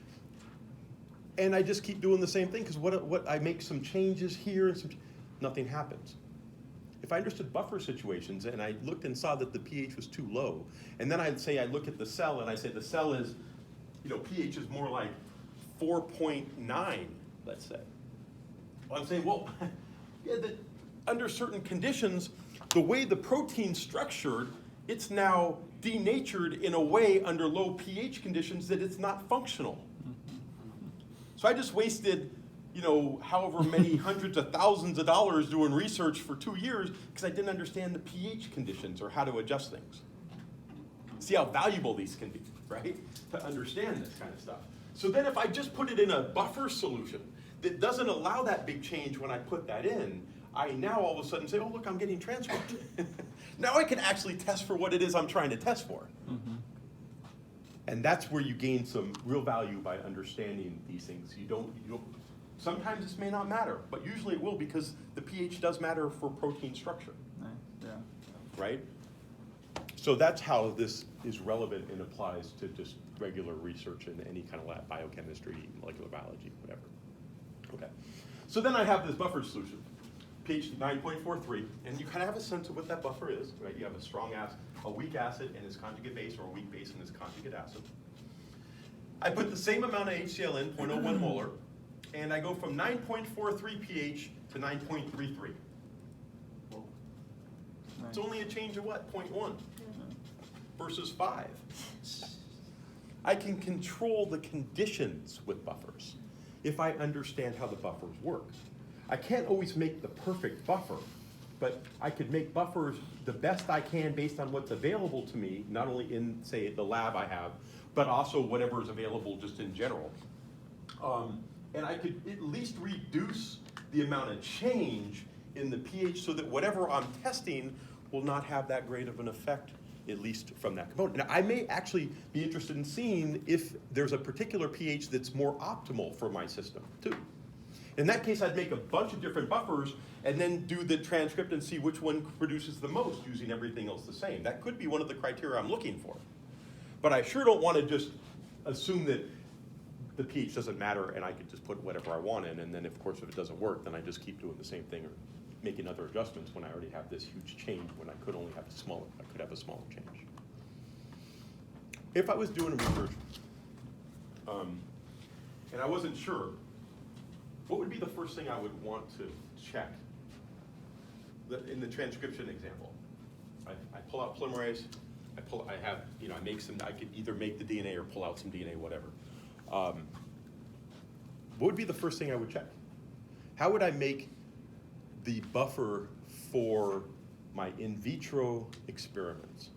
and I just keep doing the same thing because what I make some changes here and nothing happens. If I understood buffer situations and I looked and saw that the pH was too low, and then I'd say I look at the cell and I say the cell is, pH is more like 4.9, let's say. Well, I'm saying, well, yeah, under certain conditions, the way the protein's structured, it's now denatured in a way under low pH conditions that it's not functional. So I just wasted, however many hundreds of thousands of dollars doing research for 2 years because I didn't understand the pH conditions or how to adjust things. See how valuable these can be, right? To understand this kind of stuff. So then if I just put it in a buffer solution that doesn't allow that big change when I put that in, I now all of a sudden say, oh, look, I'm getting transcript. Now I can actually test for what it is I'm trying to test for. And that's where you gain some real value by understanding these things. You don't, sometimes this may not matter, but usually it will because the pH does matter for protein structure, Yeah. right? So that's how this is relevant and applies to just regular research in any kind of lab, biochemistry, molecular biology, whatever. Okay. So then I have this buffer solution, pH 9.43, and you kind of have a sense of what that buffer is, right? You have a strong acid, a weak acid and its conjugate base, or a weak base and its conjugate acid. I put the same amount of HCl in, 0.01 molar, and I go from 9.43 pH to 9.33. It's only a change of what, 0.1 versus 5. I can control the conditions with buffers if I understand how the buffers work. I can't always make the perfect buffer, but I could make buffers the best I can based on what's available to me, not only in, say, the lab I have, but also whatever is available just in general. And I could at least reduce the amount of change in the pH so that whatever I'm testing will not have that great of an effect, at least from that component. Now, I may actually be interested in seeing if there's a particular pH that's more optimal for my system, too. In that case, I'd make a bunch of different buffers and then do the transcript and see which one produces the most using everything else the same. That could be one of the criteria I'm looking for. But I sure don't want to just assume that the pH doesn't matter and I could just put whatever I want in, and then of course if it doesn't work, then I just keep doing the same thing or making other adjustments when I already have this huge change when I could only have a smaller, I could have a smaller change. If I was doing research and I wasn't sure, what would be the first thing I would want to check? In the transcription example, I pull out polymerase, I make some, I could either make the DNA or pull out some DNA, whatever. What would be the first thing I would check? How would I make the buffer for my in vitro experiments?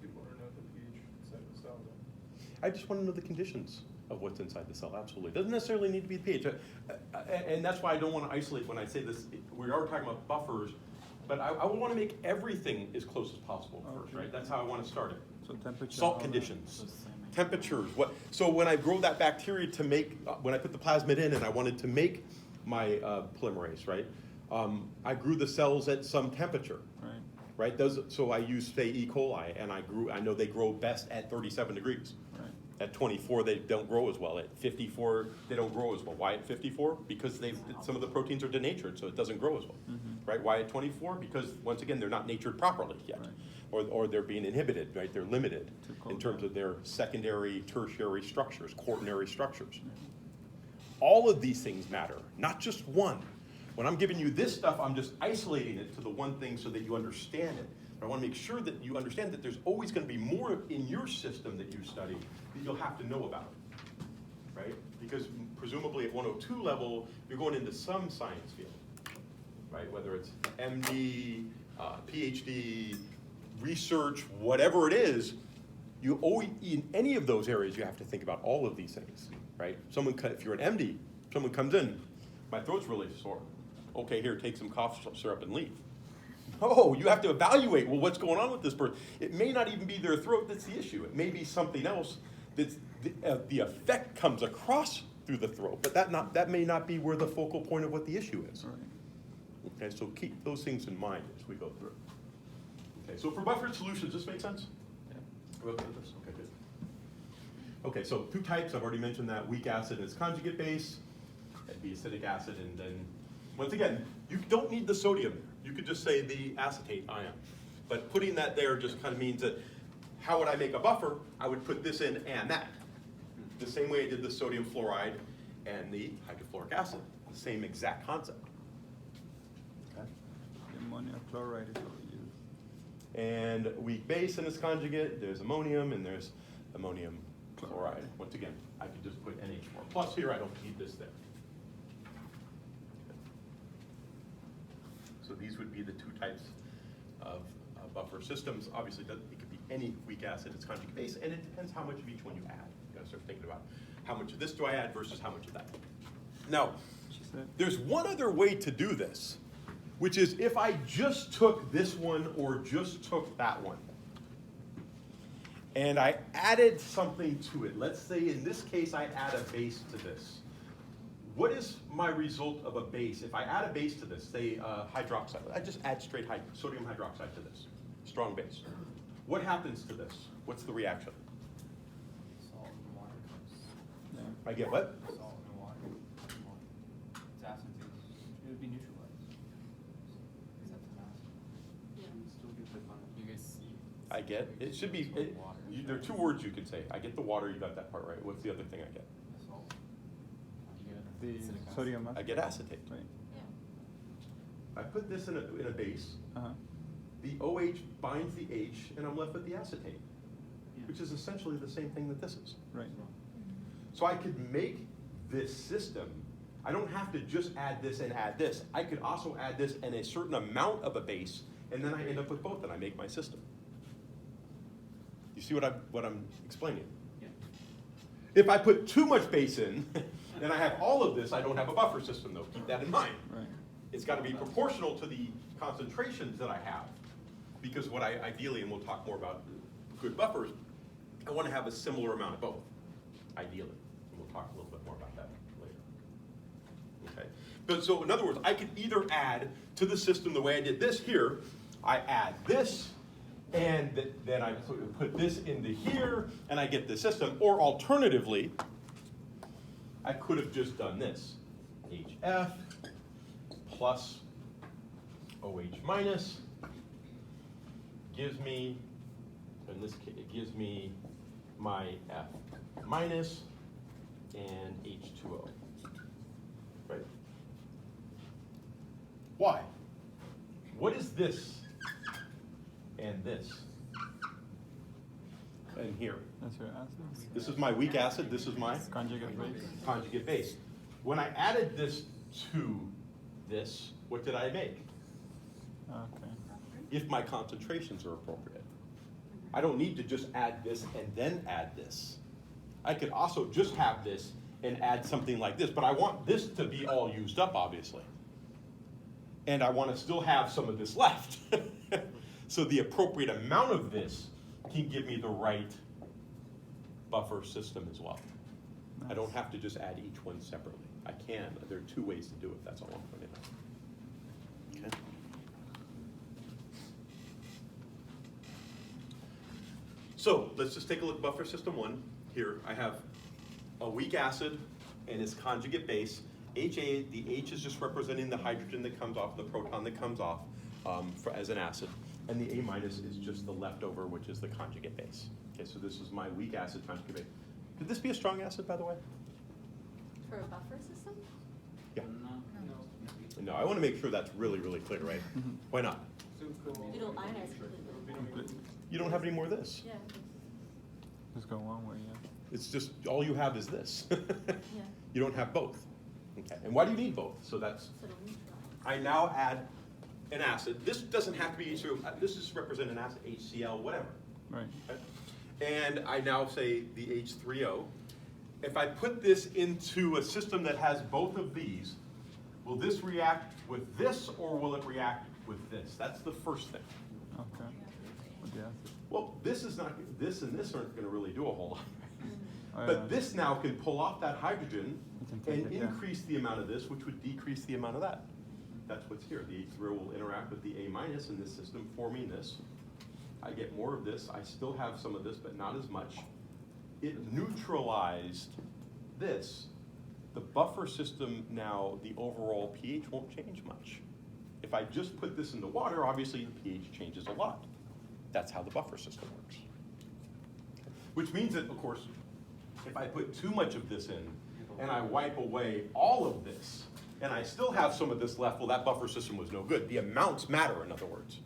You want to know the pH inside the cell, though. I just want to know the conditions of what's inside the cell, absolutely. It doesn't necessarily need to be the pH. And that's why I don't want to isolate when I say this. We are talking about buffers, but I want to make everything as close as possible first, right? That's how I want to start it. So temperature. Salt conditions, temperatures. So when I grow that bacteria to make, when I put the plasmid in and I wanted to make my polymerase, right? I grew the cells at some temperature, right? So I used, say, E. coli, and I know they grow best at 37 degrees. Right. At 24, they don't grow as well. At 54, they don't grow as well. Why at 54? Because some of the proteins are denatured, so it doesn't grow as well, right? Why at 24? Because, once again, they're not natured properly yet, or they're being inhibited, right? They're limited in terms of their secondary, tertiary structures, quaternary structures. All of these things matter, not just one. When I'm giving you this stuff, I'm just isolating it to the one thing so that you understand it. But I want to make sure that you understand that there's always going to be more in your system that you study that you'll have to know about, right? Because presumably at 102 level, you're going into some science field, right? Whether it's MD, PhD, research, whatever it is, you always, in any of those areas, you have to think about all of these things, right? If you're an MD, someone comes in, my throat's really sore. Okay, here, take some cough syrup and leave. No, you have to evaluate, well, what's going on with this person? It may not even be their throat that's the issue. It may be something else that's the effect comes across through the throat, but that may not be where the focal point of what the issue is. Right. Okay, so keep those things in mind as we go through. Okay, so for buffered solutions, does this make sense? Yeah. Okay, good. Okay, so two types, I've already mentioned that, weak acid and its conjugate base. That'd be acetic acid, and then, once again, you don't need the sodium. You could just say the acetate ion. But putting that there just kind of means that, how would I make a buffer? I would put this in and that. The same way I did the sodium fluoride and the hydrofluoric acid. The same exact concept. Okay. Ammonium chloride is what we use. And weak base in its conjugate, there's ammonium and there's ammonium chloride. Once again, I could just put NH4 plus here, I don't need this there. So these would be the two types of buffer systems. Obviously, it could be any weak acid, its conjugate base, and it depends how much of each one you add. You gotta start thinking about how much of this do I add versus how much of that. Now, there's one other way to do this, which is if I just took this one or just took that one, and I added something to it. Let's say in this case, I add a base to this. What is my result of a base? If I add a base to this, say hydroxide, I just add straight sodium hydroxide to this, strong base. what happens to this? What's the reaction? Salt and water. Yeah. I get what? Salt and water. It's acetate. It would be neutralized. Except it's acid. Still get the fun. You guys see. I get, it should be, there are two words you can say. I get the water, you got that part right. What's the other thing I get? Salt. The sodium I get acetate. Right. I put this in a base, Uh-huh. the OH binds the H, and I'm left with the acetate, which is essentially the same thing that this is. Right. So I could make this system, I don't have to just add this and add this. I could also add this and a certain amount of a base, and then I end up with both, and I make my system. You see what I'm explaining? Yeah. If I put too much base in, and I have all of this, I don't have a buffer system, though. Keep that in mind. Right. It's got to be proportional to the concentrations that I have. Because what I ideally, and we'll talk more about good buffers, I want to have a similar amount of both, ideally. And we'll talk a little bit more about that later. Okay. But so in other words, I could either add to the system the way I did this here, I add this, and then I put this into here, and I get the system. Or alternatively, I could have just done this. HF plus OH minus gives me, in this case, it gives me my F minus and H2O. Right? Why? What is this and this? And here. That's your acid. This is my weak acid, this is my Conjugate base. conjugate base. When I added this to this, what did I make? Okay. If my concentrations are appropriate. I don't need to just add this and then add this. I could also just have this and add something like this, but I want this to be all used up, obviously. And I want to still have some of this left. So the appropriate amount of this can give me the right buffer system as well. I don't have to just add each one separately. I can. There are two ways to do it. That's all I'm pointing out. Okay. So let's just take a look at buffer system one. Here I have a weak acid and its conjugate base. HA, the H is just representing the hydrogen that comes off, the proton that comes off as an acid. And the A minus is just the leftover, which is the conjugate base. Okay, so this is my weak acid conjugate base. Could this be a strong acid, by the way? For a buffer system? Yeah. No. No, I want to make sure that's really, really clear, right? Why not? It'll ionize completely. You don't have any more of this. Yeah. Just go one way, yeah. It's just, all you have is this. Yeah. You don't have both. Okay, and why do you need both? So that's, So it'll neutralize. I now add an acid. This doesn't have to be, so this is represent an acid, HCl, whatever. Right. Okay? And I now say the H3O. If I put this into a system that has both of these, will this react with this or will it react with this? That's the first thing. Okay. With the acid. Well, this is not, this and this aren't gonna really do a whole lot. Oh, But yeah. this now can pull off that hydrogen You can take and it, yeah. increase the amount of this, which would decrease the amount of that. That's what's here. The H0 will interact with the A minus in this system, forming this. I get more of this. I still have some of this, but not as much. It neutralized this. The buffer system now, the overall pH won't change much. If I just put this in the water, obviously the pH changes a lot. That's how the buffer system works. Which means that, of course, if I put too much of this in and I wipe away all of this, and I still have some of this left, well, that buffer system was no good. The amounts matter, in other words.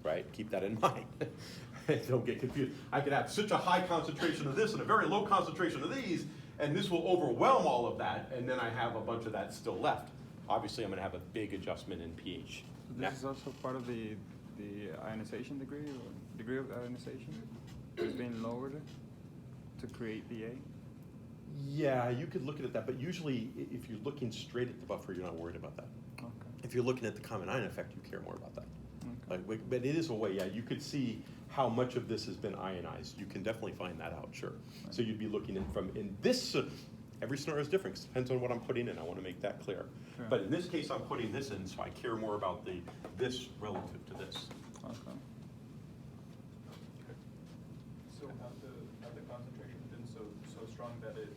Right? Keep that in mind. Don't get confused. I could have such a high concentration of this and a very low concentration of these, and this will overwhelm all of that, and then I have a bunch of that still left. Obviously, I'm going to have a big adjustment in pH. So this is also part of the ionization degree, or degree of ionization? It's being lowered to create the A? Yeah, you could look at it that, but usually if you're looking straight at the buffer, you're not worried about that. Okay. If you're looking at the common ion effect, you care more about that. Okay. Like, but it is a way, yeah, you could see how much of this has been ionized. You can definitely find that out, sure. So you'd be looking in this, every scenario is different, depends on what I'm putting in, I want to make that clear. Sure. But in this case, I'm putting this in, so I care more about this relative to this. Okay. strong that it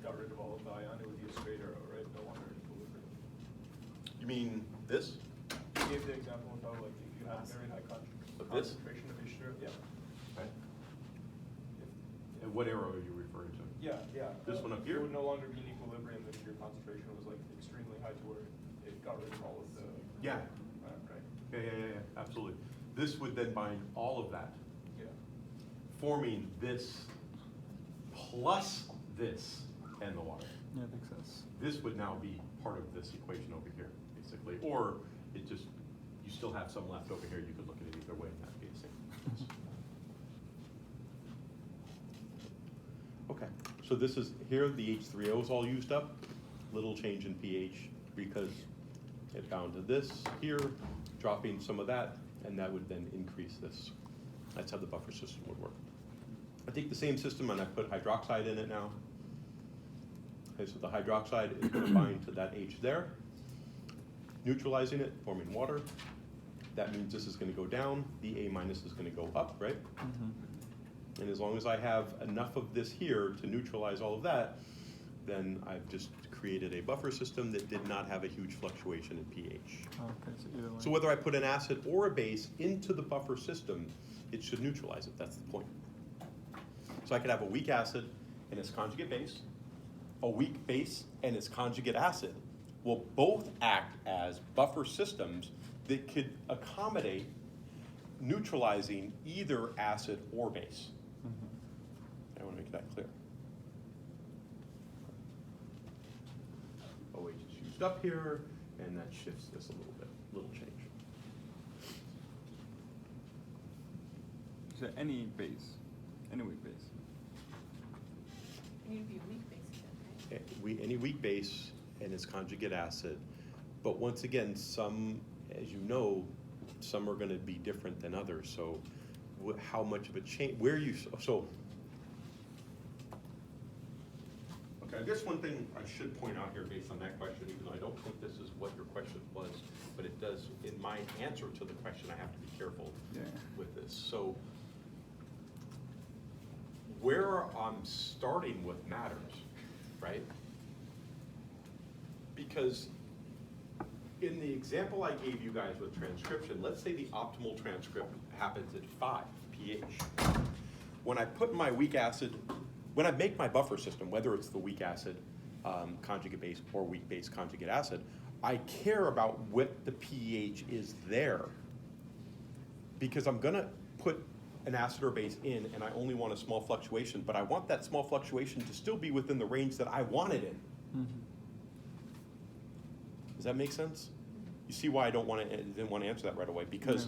got rid of all of the ion, it would be a straight arrow, right? No longer in equilibrium. You mean this? You gave the example of how, like, if you have very high Of this? concentration of H2O, yeah. Okay. And what arrow are you referring to? Yeah, yeah. This one up here? It would no longer be in equilibrium if your concentration was like extremely high to where it got rid of all of the. Yeah. Right. Yeah, absolutely. This would then bind all of that, Yeah. forming this plus this and the water. Yeah, it makes sense. This would now be part of this equation over here, basically. Or it just, you still have some left over here. You could look at it either way in that case. Okay, so this is, here the H3O is all used up. Little change in pH because it bound to this here, dropping some of that, and that would then increase this. That's how the buffer system would work. I take the same system and I put hydroxide in it now. Okay, so the hydroxide is going to bind to that H there, neutralizing it, forming water. That means this is going to go down, the A minus is going to go up, right? Mm-hmm. And as long as I have enough of this here to neutralize all of that, then I've just created a buffer system that did not have a huge fluctuation in pH. Okay, so either way. So whether I put an acid or a base into the buffer system, it should neutralize it, that's the point. So I could have a weak acid and its conjugate base, a weak base and its conjugate acid will both act as buffer systems that could accommodate neutralizing either acid or base. Mhm. I want to make that clear. OH is used up here, and that shifts this a little bit, little change. So any base, any weak base. It need to be a weak base again, right? Any weak base and its conjugate acid, but once again, some, as you know, some are going to be different than others. So, how much of a change? Where you so? Okay, I guess one thing I should point out here, based on that question, even though I don't think this is what your question was, but it does. In my answer to the question, I have to be careful with this. So, where I'm starting with matters, right? Because in the example I gave you guys with transcription, let's say the optimal transcript happens at 5 pH. When I put my weak acid, when I make my buffer system, whether it's the weak acid conjugate base or weak base conjugate acid, I care about what the pH is there. Because I'm gonna put an acid or base in and I only want a small fluctuation, but I want that small fluctuation to still be within the range that I want it in. Mm-hmm. Does that make sense? You see why I didn't want to answer that right away, because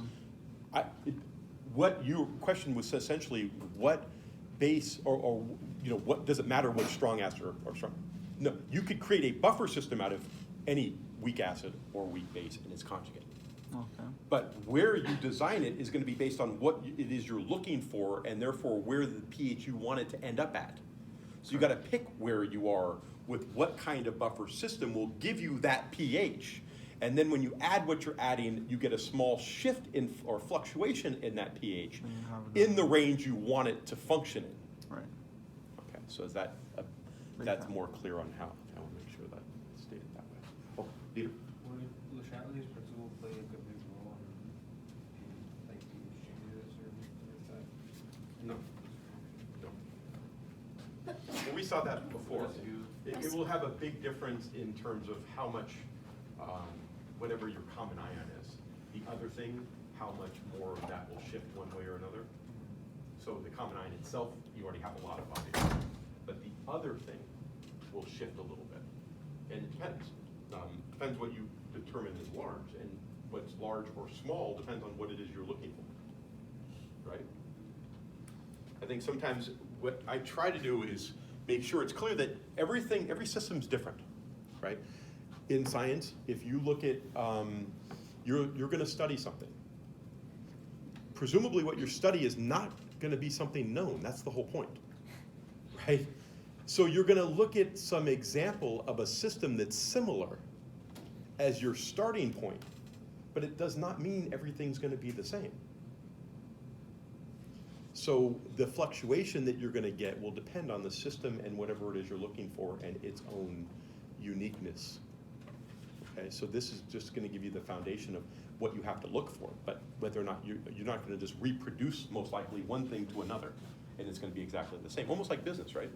what your question was essentially what base or you know, what does it matter what strong acid or strong? No, you could create a buffer system out of any weak acid or weak base and its conjugate. Okay. But where you design it is going to be based on what it is you're looking for, and therefore where the pH you want it to end up at. So you got to pick where you are with what kind of buffer system will give you that pH. And then when you add what you're adding, you get a small shift in or fluctuation in that pH And you have it in the range you want it to function in. Right. Okay, so is that that's more clear on how I want to make sure that it's stated that way. Oh, Peter. Would Le Chatelier's principle play like a big role in like pH changes or anything like that? No. No. Well, we saw that before. It will have a big difference in terms of how much, whatever your common ion is. The other thing, how much more of that will shift one way or another. So the common ion itself, you already have a lot of obviously. But the other thing will shift a little bit. And it depends. Depends what you determine as large. And what's large or small depends on what it is you're looking for. Right? I think sometimes what I try to do is make sure it's clear that every system's different, right? In science, if you look at, you're going to study something. Presumably what your study is not going to be something known. That's the whole point, right? So you're going to look at some example of a system that's similar as your starting point, but it does not mean everything's going to be the same. So the fluctuation that you're gonna get will depend on the system and whatever it is you're looking for and its own uniqueness. Okay, so this is just gonna give you the foundation of what you have to look for, but whether or not you're not gonna just reproduce most likely one thing to another, and it's gonna be exactly the same, almost like business, right?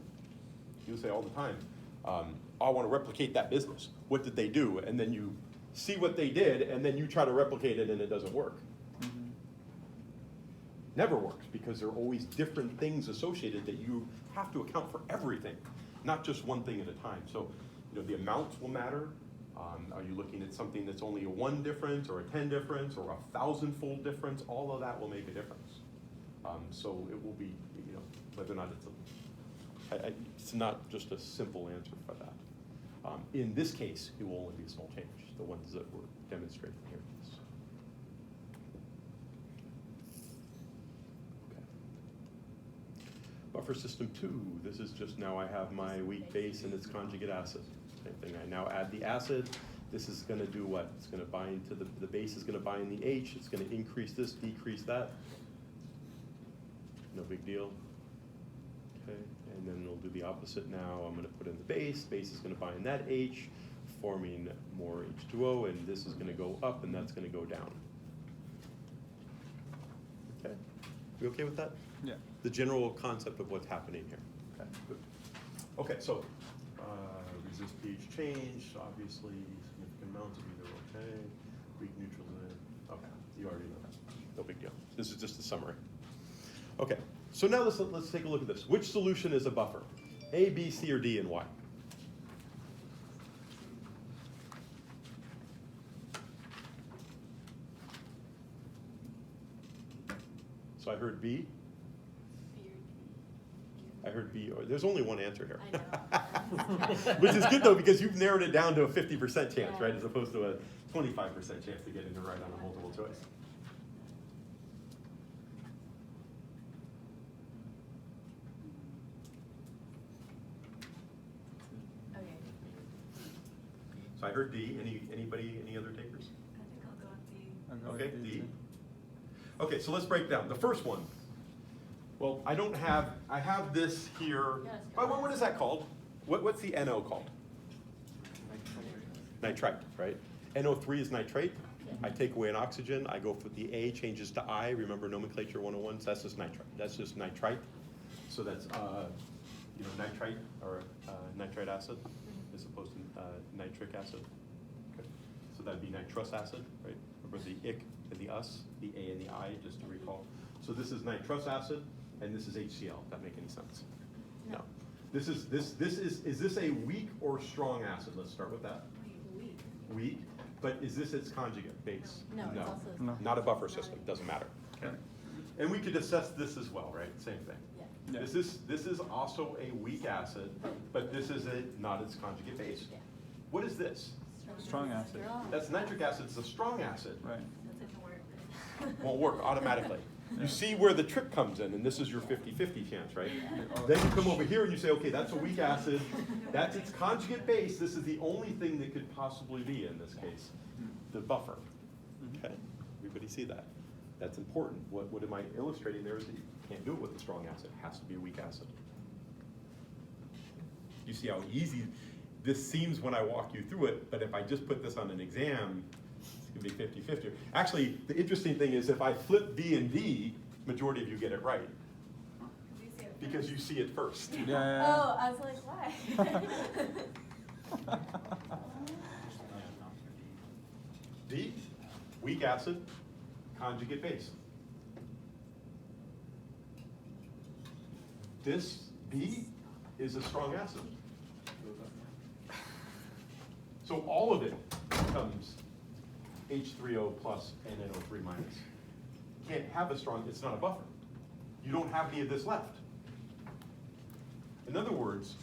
You say all the time, I wanna replicate that business. What did they do? And then you see what they did, and then you try to replicate it and it doesn't work. Never works, because there are always different things associated that you have to account for everything, not just one thing at a time. So, you know, the amounts will matter. Are you looking at something that's only a 1 difference or a 10 difference or a 1,000-fold difference? All of that will make a difference. So it will be, you know, whether or not it's not just a simple answer for that. In this case, it will only be a small change, the ones that we're demonstrating here. Buffer system 2, this is just now I have my weak base and its conjugate acid. Same thing, I now add the acid. This is gonna do what? It's gonna bind to the base is gonna bind the H, it's gonna increase this, decrease that. No big deal. Okay, and then we'll do the opposite now. I'm gonna put in the base is gonna bind that H, forming more H2O, and this is gonna go up and that's gonna go down. Okay, we okay with that? Yeah. The general concept of what's happening here. Okay, good. Okay, so resist pH change, obviously significant amounts of either okay, weak neutrals in it. Okay, you already know that. No big deal. This is just a summary. Okay, so now let's take a look at this. Which solution is a buffer? A, B, C, or D, and why? So I heard B. I heard B. There's only one answer here. I know. Which is good though, because you've narrowed it down to a 50% chance, right? As opposed to a 25% chance to get it right on a multiple choice. Okay. So I heard D. Anybody, any other takers? I think I'll go with D. I'll go Okay, with D. too. Okay, so let's break down. The first one. Well, I have this here. Yes. What is that called? What's the NO called? Nitrite, right? NO3 is nitrate. I take away an oxygen, I go for the A changes to I. Remember nomenclature 101, so that's just nitrite. That's just nitrite. So that's nitrite or nitrite acid as opposed to nitric acid. Okay. So that'd be nitrous acid, right? Remember the ic and the us, the A and the I, just to recall. So this is nitrous acid, and this is HCl. Does that make any sense? No. Is this a weak or strong acid? Let's start with that. Weak. Weak, but is this its conjugate base? No, it's also. No. Not a buffer system, doesn't matter. Okay. And we could assess this as well, right? Same thing. Yeah. Yeah. This is also a weak acid, but this is not its conjugate base. Yeah. What is this? Strong acid. That's nitric acid, it's a strong acid. Right. That didn't work. Won't work automatically. You see where the trick comes in, and this is your 50-50 chance, right? Yeah. Then you come over here and you say, okay, that's a weak acid, that's its conjugate base, this is the only thing that could possibly be in this case, the buffer. Okay, everybody see that? That's important. What am I illustrating there is that you can't do it with a strong acid, it has to be a weak acid. You see how easy this seems when I walk you through it, but if I just put this on an exam, it's gonna be 50-50. Actually, the interesting thing is if I flip B and D, majority of you get it right, You see it because you see it first. Yeah. Oh, I was like, why? D, weak acid, conjugate base. This B is a strong acid. So all of it becomes H3O plus and NO3 minus. Can't have a strong, it's not a buffer. You don't have any of this left. In other words,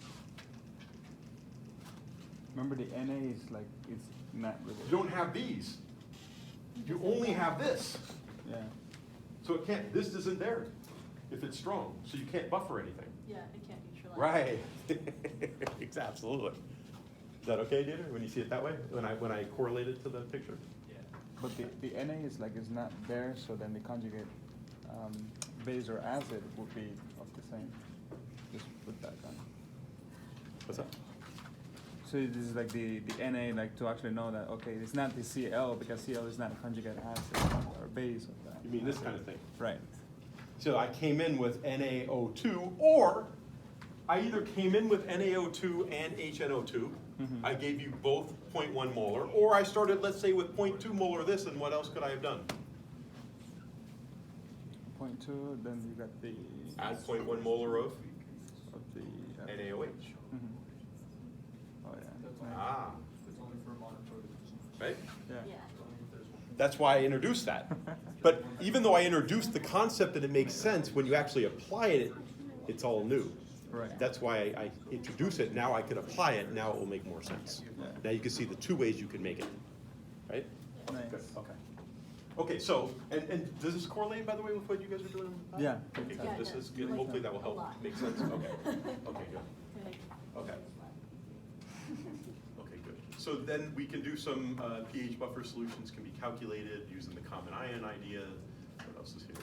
Remember the Na is like, it's not really. you don't have these. You only have this. Yeah. So it can't, this isn't there if it's strong, so you can't buffer anything. Yeah, it can't neutralize. Right. Absolutely. Is that okay, Dieter, when you see it that way? When I correlate it to the picture? Yeah. But the Na is like, it's not there, so then the conjugate base or acid would be of the same. Just put that down. What's that? So this is like the Na, like to actually know that, okay, it's not the Cl because Cl is not a conjugate acid or base of that. You mean this kind of thing? Right. So I came in with NaO2, or I either came in with NaO2 and HNO2. Mhm. I gave you both 0.1 molar, or I started, let's say, with 0.2 molar of this, and what else could I have done? 0.2, then you got the Add 0.1 molar of the NaOH. Mhm. Oh yeah. Ah, It's only for monochloride. right? Yeah. Yeah. That's why I introduced that. But even though I introduced the concept and it makes sense, when you actually apply it, it's all new. Right. That's why I introduce it. Now I can apply it. Now it will make more sense. Yeah. Now you can see the two ways you can make it, right? Nice. Good. Okay. Okay. So, and does this correlate, by the way, with what you guys are doing? Yeah. Okay, good. Yeah, This no, is good. like Hopefully that will a help lot. make sense. Okay. Okay. Good. Good. Okay. Okay, good. So then we can do some pH buffer solutions can be calculated using the common ion idea. What else is here?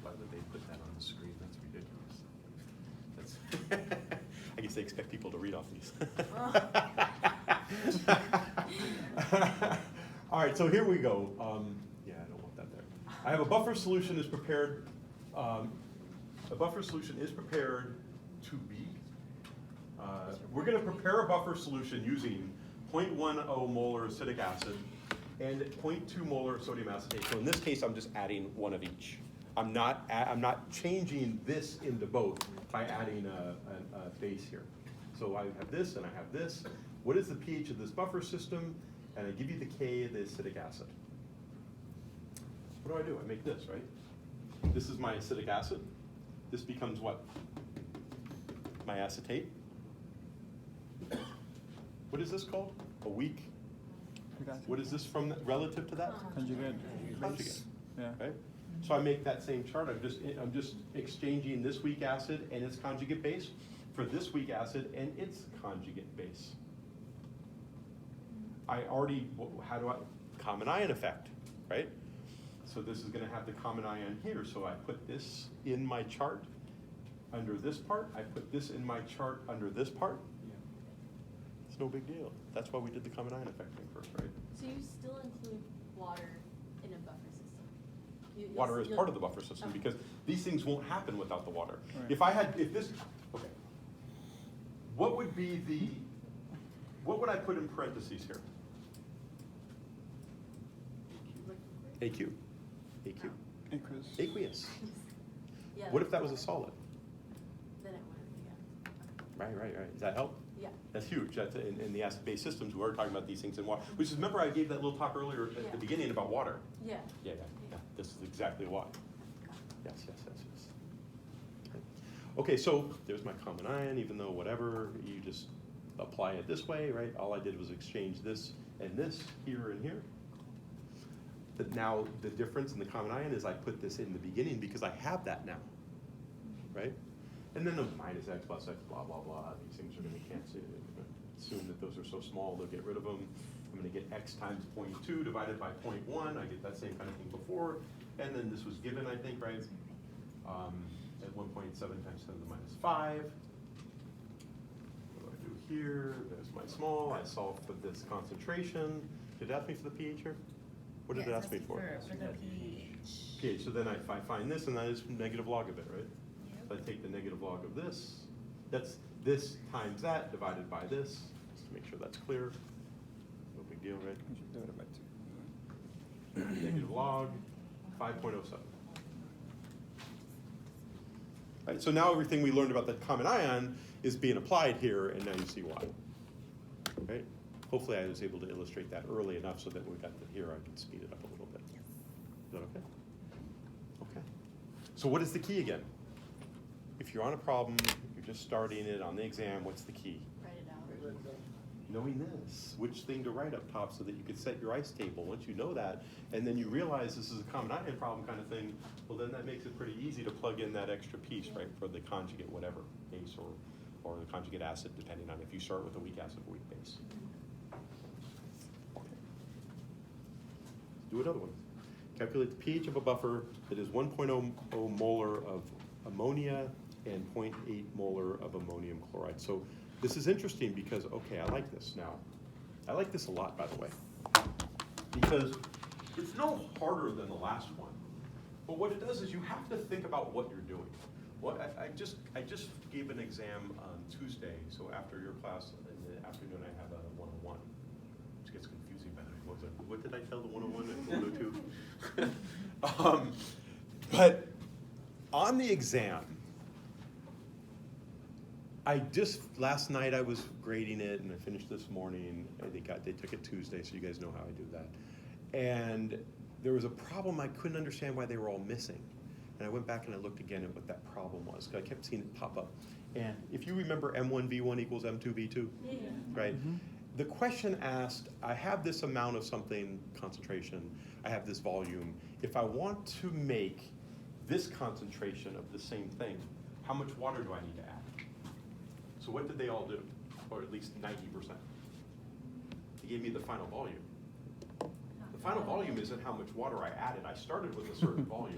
Why would they put that on the screen? That's ridiculous. That's I guess they expect people to read off these. All right, so here we go. Yeah, I don't want that there. I have a buffer solution is prepared. A buffer solution is prepared to be. We're going to prepare a buffer solution using 0.10 molar acetic acid and 0.2 molar sodium acetate. So in this case, I'm just adding one of each. I'm not changing this into both by adding a base here. So I have this and I have this. What is the pH of this buffer system? And I give you the K of the acetic acid. What do? I make this, right? This is my acetic acid. This becomes what? My acetate. What is this called? A weak? What is this from relative to that? Conjugate. Conjugate. Yeah. Right? So I make that same chart. I'm just exchanging this weak acid and its conjugate base for this weak acid and its conjugate base. How do I, common ion effect, right? So this is going to have the common ion here. So I put this in my chart under this part. I put this in my chart under this part. It's no big deal. That's why we did the common ion effect thing first, right? So you still include water in a buffer system? Water is part of the buffer system Okay. because these things won't happen without the water. Right. Okay. What would I put in parentheses here? AQ. AQ. Aqueous. Aqueous. Yeah, What if that was a solid? Then it wouldn't, yeah. Right. Does that help? Yeah. That's huge. That's in the acid-base systems, we're talking about these things in water. Which is, remember I gave that little talk earlier at Yeah. the beginning about water? Yeah. Yeah. This is exactly why. Yes. Okay, so there's my common ion, even though whatever, you just apply it this way, right? All I did was exchange this and this here and here. But now the difference in the common ion is I put this in the beginning because I have that now, right? And then the minus x plus x, blah, blah, blah. These things are going to cancel. Assume that those are so small, they'll get rid of them. I'm going to get x times 0.2 divided by 0.1. I get that same kind of thing before. And then this was given, I think, right? At 1.7 times 10 to the minus 5. What do I do here? There's my small. I solve for this concentration. Did it ask me for the pH here? What did it ask me for? For the pH. pH. So then I find this, and that is negative log of it, right? So I take the negative log of this. That's this times that divided by this, just to make sure that's clear. No big deal, right? We should divide it by 2. Negative log 5.07. Right, so now everything we learned about the common ion is being applied here, and now you see why. Right? Hopefully I was able to illustrate that early enough so that when we got to here, I can speed it up a little bit. Is that okay? Okay. So what is the key again? If you're on a problem, you're just starting it on the exam, what's the key? Write it out. Knowing this, which thing to write up top so that you could set your ice table. Once you know that, and then you realize this is a common ion problem kind of thing, well then that makes it pretty easy to plug in that extra piece, right, for the conjugate whatever, base or the conjugate acid, depending on if you start with a weak acid or weak base. Okay. Let's do another one. Calculate the pH of a buffer that is 1.0 molar of ammonia and 0.8 molar of ammonium chloride. So this is interesting because, okay, I like this now. I like this a lot, by the way, because it's no harder than the last one. But what it does is you have to think about what you're doing. I just gave an exam on Tuesday, so after your class in the afternoon I have a 101, which gets confusing by the way. What did I tell the 101 and 102? But on the exam, last night I was grading it and I finished this morning. They took it Tuesday, so you guys know how I do that. And there was a problem I couldn't understand why they were all missing. And I went back and I looked again at what that problem was, because I kept seeing it pop up. And if you remember M1V1 equals M2V2, right? Mm-hmm. The question asked, I have this amount of something, concentration, I have this volume. If I want to make this concentration of the same thing, how much water do I need to add? So what did they all do? Or at least 90%. They gave me the final volume. The final volume isn't how much water I added. I started with a certain volume.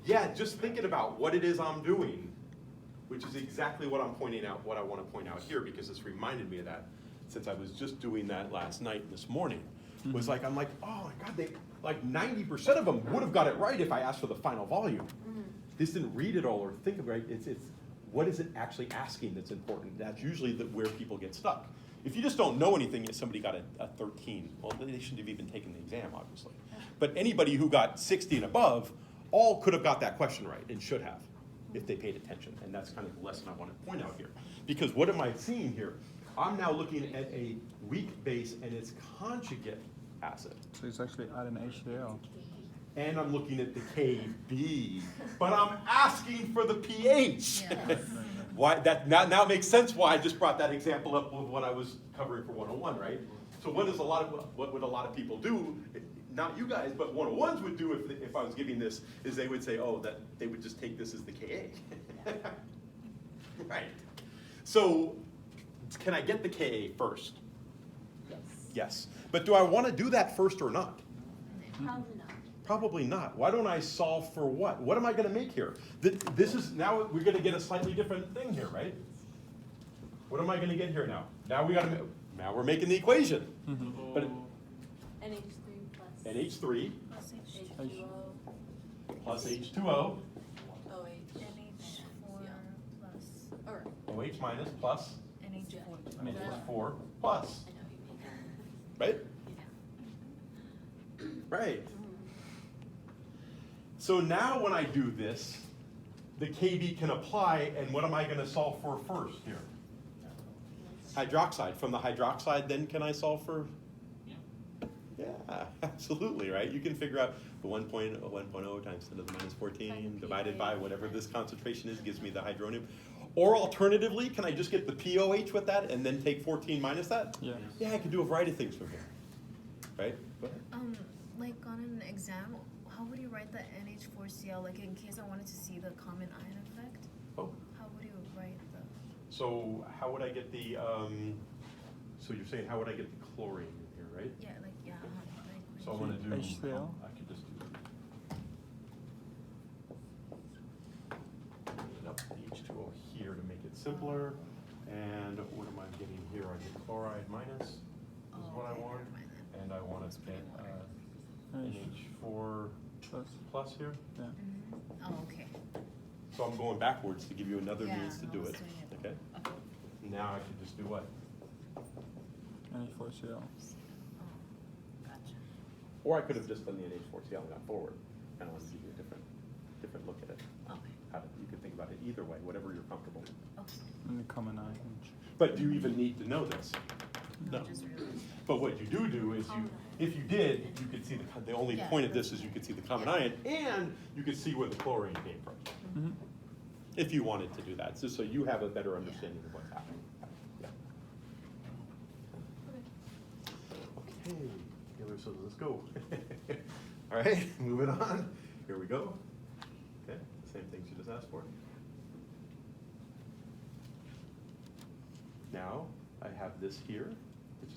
Yeah, just thinking about what it is I'm doing, which is exactly what I'm pointing out, what I want to point out here, because it's reminded me of that, since I was just doing that last night and this morning. Was like, I'm like, oh my God, they, like 90% of them would have got it right if I asked for the final volume. This didn't read it all or think of it, it's what is it actually asking that's important? That's usually where people get stuck. If you just don't know anything, if somebody got a 13, well, they shouldn't have even taken the exam, obviously. But anybody who got 60 and above, all could have got that question right and should have if they paid attention. And that's kind of the lesson I want to point out here. Because what am I seeing here? I'm now looking at a weak base and its conjugate acid. So it's actually adding HCl. And I'm looking at the KB, but I'm asking for the pH. Yes. Why that now it makes sense why I just brought that example up with what I was covering for 101, right? So what would a lot of people do? Not you guys, but 101s would do if I was giving this, is they would say, oh, that they would just take this as the Ka. Right. So can I get the Ka first? Yes. Yes. But do I want to do that first or not? Probably not. Probably not. Why don't I solve for what? What am I going to make here? This is, now we're going to get a slightly different thing here, right? What am I going to get here now? Now we're making the equation. But NH3 plus. NH3 Plus H2O. plus H2O, OH. NH4 plus Or, OH minus plus NH4. NH4 plus, I know you mean. right? Right. So now when I do this, the KB can apply, and what am I going to solve for first here? Hydroxide. From the hydroxide, then can I solve for? Yeah, absolutely, right? You can figure out the 1.0 times 10 to the minus 14 divided by whatever this concentration is, gives me the hydronium. Or alternatively, can I just get the POH with that and then take 14 minus that? Yeah. Yeah, I can do a variety of things from here, right? Go ahead. Like on an exam, how would you write the NH4Cl? Like in case I wanted to see the common ion effect, Oh, how would you write the? so how would I get the, so you're saying how would I get the chlorine in here, right? Yeah, like yeah. Like, So I'm gonna do, HCl? I could just do up the H2O here to make it simpler. And what am I getting here? I get chloride minus, is what I okay, want. never mind then. And I want to get NH4 Plus. plus here. Yeah. Oh, okay. So I'm going backwards to give you another Yeah, means to I do was it, doing it. okay? Okay. Now I can just do what? NH4Cl. Oh, gotcha. Or I could have just done the NH4Cl and gone forward. And I want to give you a different look at it. Okay. You can think about it either way, whatever you're comfortable with. Okay. And the common ion. But do you even need to know this? No, just realized. But what you do is if you did, you could see the only Yeah. point of this is you could see the common ion, and you could see where the chlorine came from. Mm-hmm. If you wanted to do that, just so you have a better understanding of what's happening. Yeah. Okay, Taylor, so let's go. All right, moving on. Here we go. Okay, same thing she just asked for. Now, I have this here,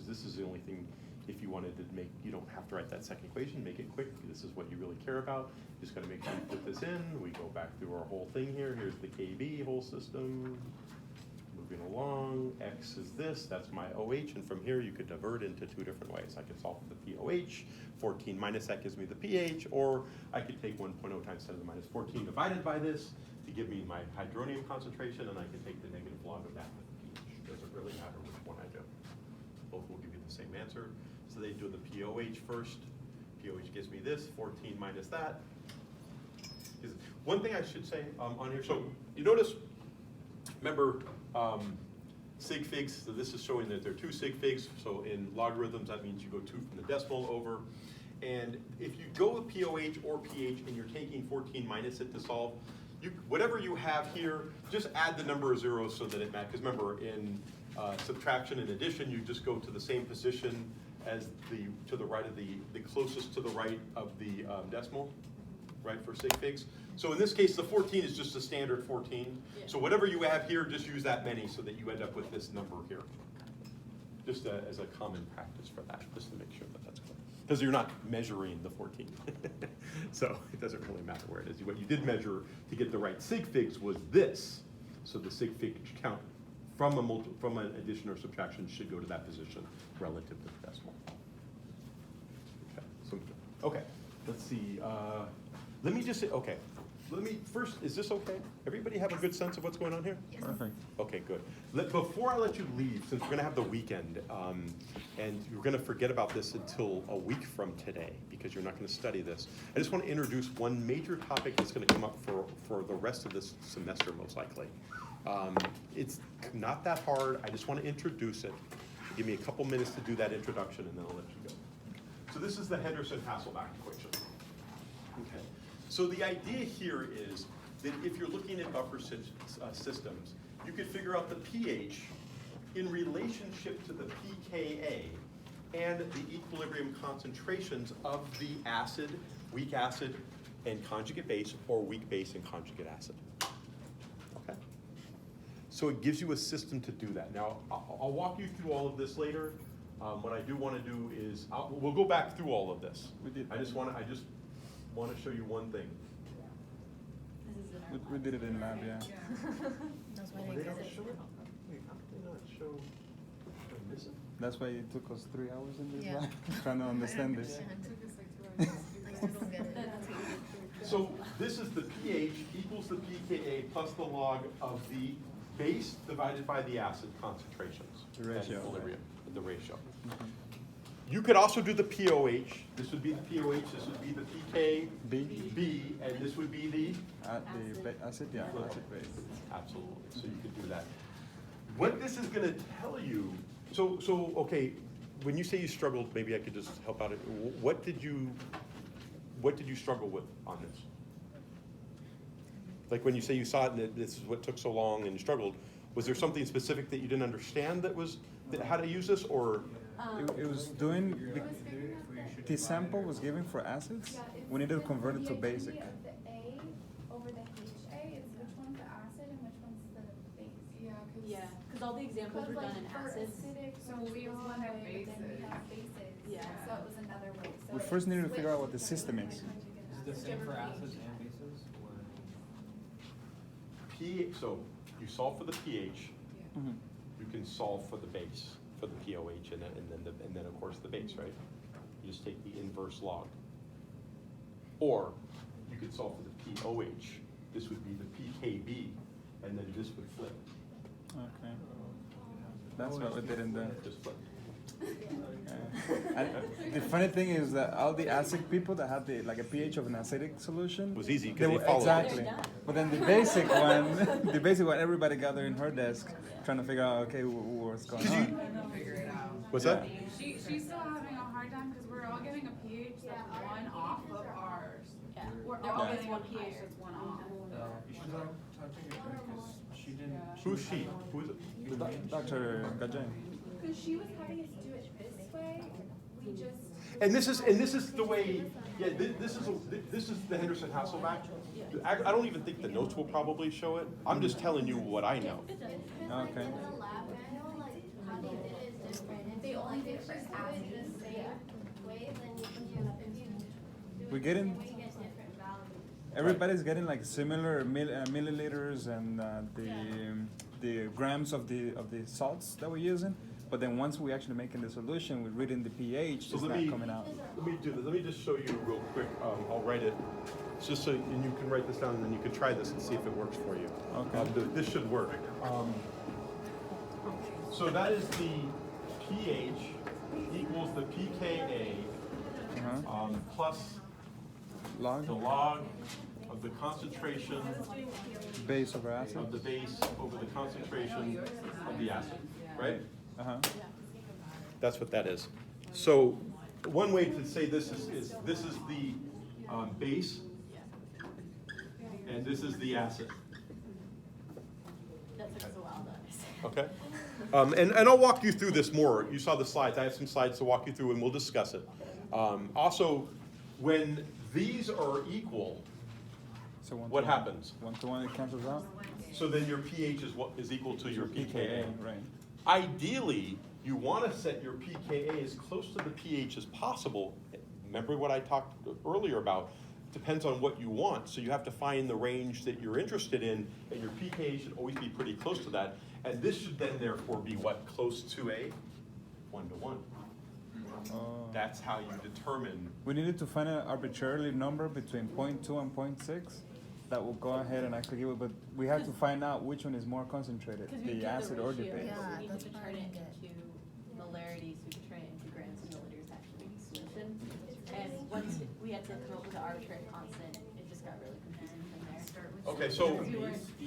this is the only thing If you wanted to make, you don't have to write that second equation, make it quick. This is what you really care about. Just gotta make sure you put this in. We go back through our whole thing here. Here's the KB whole system. Moving along, X is this, that's my OH, and from here you could divert into two different ways. I could solve for the POH, 14 minus that gives me the pH, or I could take 1.0 times 10 to the minus 14 divided by this to give me my hydronium concentration, and I can take the negative log of that with the pH. Doesn't really matter which one I do. Both will give you the same answer. So they do the POH first. POH gives me this, 14 minus that. One thing I should say on here, so you notice, remember, sig figs, so this is showing that there are two sig figs, so in logarithms that means you go 2 from the decimal over. And if you go with POH or pH and you're taking 14 minus it to solve, whatever you have here, just add the number of zeros so that it matches. Because remember, in subtraction and addition, you just go to the same position as to the right of the closest to the right of the decimal, right, for sig figs. So in this case, the 14 is just a standard 14. Yeah. So whatever you have here, just use that many so that you end up with this number here. Just as a common practice for that, just to make sure that that's clear. Because you're not measuring the 14. So it doesn't really matter where it is. What you did measure to get the right sig figs was this. So the sig fig count from an addition or subtraction should go to that position relative to the decimal. Okay, let's see. Let me just say, okay. Let me first, is this okay? Everybody have a good sense of what's going on here? Yes. Perfect. Okay, good. Before I let you leave, since we're gonna have the weekend, and you're gonna forget about this until a week from today, because you're not gonna study this, I just wanna introduce one major topic that's gonna come up for the rest of this semester, most likely. It's not that hard, I just wanna introduce it. Give me a couple minutes to do that introduction, and then I'll let you go. So this is the Henderson-Hasselbach equation. Okay. So the idea here is that if you're looking at buffer systems, you could figure out the pH in relationship to the pKa and the equilibrium concentrations of the acid, weak acid, and conjugate base, or weak base and conjugate acid. Okay? So it gives you a system to do that. Now, I'll walk you through all of this later. What I do want to do is, we'll go back through all of this. I just want to show you one thing. We did it in lab, yeah. That's why Oh, they they got don't it. show it? Wait, how did they not show? Did I miss it? That's why it took us 3 hours in this Yeah. lab, trying to understand this. I still don't get it. So this is the pH equals the pKa plus the log of the base divided by the acid concentrations. The ratio. At equilibrium, the ratio. You could also do the POH. This would be the POH, this would be the pKb, and this would be the? Acid, yeah, acid base. Absolutely, so you could do that. What this is gonna tell you, so okay, when you say you struggled, maybe I could just help out. What did you struggle with on this? Like when you say you saw it and this is what took so long and you struggled, was there something specific that you didn't understand how to use this, or? It was doing, the sample was given for acids, we needed to convert it to basic. The A over the HA is which one's the acid and which one's the base. Yeah, because all the examples were done in acids. So we all one have way, but then we bases. have bases. Yeah. So it was another way. So We it first needed to figure out what the switched system is. Is it the same for acids and bases, or? So you solve for the pH, Mhm. you can solve for the base, for the POH, and then of course the base, right? You just take the inverse log. Or you could solve for the POH. This would be the pKb, and then this would flip. Okay. That's what we did in the. Just flip. And the funny thing is that all the acid people that had a pH of an acidic solution It was easy they because they were followed. exactly. But then the basic one, everybody gathered in her desk trying to figure out what's going on. Figure it out. What's that? She's still having a hard time because we're all getting a pH that's one off of ours. Yeah. We're They're all all getting a one pH higher. that's one off. You should talk to your because she didn't. Who's she? Who is it? Dr. Gajan. Because she was having us do it this way, we just. And this is the way. Yeah, this is the Henderson-Hasselbach. I don't even think the notes will probably show it. I'm just telling you what I know. It's been Okay. in the lab manual, like how they did it is different. They only did it for acid. We're getting, We get different values. everybody's getting like similar milliliters and the grams of the salts that we're using. But then once we actually make in the solution, we're reading the pH, So it's let not me- coming out. Let me do this. Let me just show you real quick. I'll write it. It's just so, and you can write this down, and then you can try this and see if it works for you. Okay. This should work. So that is the pH equals the pKa plus Log, the log of the concentration base over acid. of the base over the concentration of the acid, right? That's what that is. So one way to say this is this is the base, and this is the acid. That took us a while to Okay. And I'll walk you through this more. You saw the slides. I have some slides to walk you through, and we'll discuss it. Also, when these are equal, So what happens? 1 to 1, it cancels out. So then your pH is equal to your pKa. Right. Ideally, you want to set your pKa as close to the pH as possible. Remember what I talked earlier about? Depends on what you want. So you have to find the range that you're interested in, and your pKa should always be pretty close to that. And this should then therefore be what? Close to a 1 to 1. Oh. That's how you determine. We needed to find an arbitrary number between 0.2 and 0.6 that will go ahead and actually give it, but we have to find out which one is more concentrated, Because we the get acid the or the ratio, base. Yeah, we need that's to what turn I it get. into molarities, we could turn it into grams and milliliters to actually make a solution. And once we had to come up with an arbitrary constant, it just got really confusing from there. Okay, so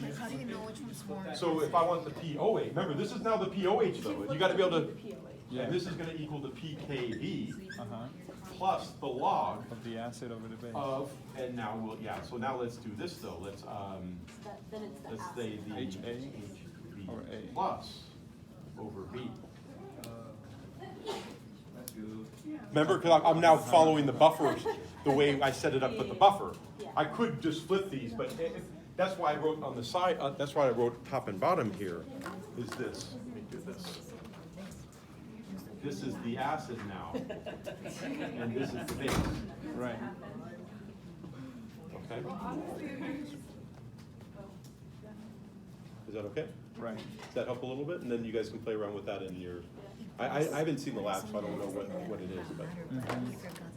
Like, how do you know which one's more? so if I want the POH, remember this is now the POH though. You got to be able to. The POH. Yeah. And this is going to equal the pKb Uh-huh. plus the log Of the acid over the base. of, and now we'll, yeah, so now let's do this though. Let's, Then it's the let's acid. say the HA HB or A. plus over B. That's good. Remember, because I'm now following the buffers the way I set it up with the buffer. Yeah. I could just flip these, but that's why I wrote on the side, that's why I wrote top and bottom here, is this. Let me do this. This is the acid now, and this is the base, Right. okay? Is that okay? Right. Does that help a little bit? And then you guys can play around with that in your, I haven't seen the lab, so I don't know what it is,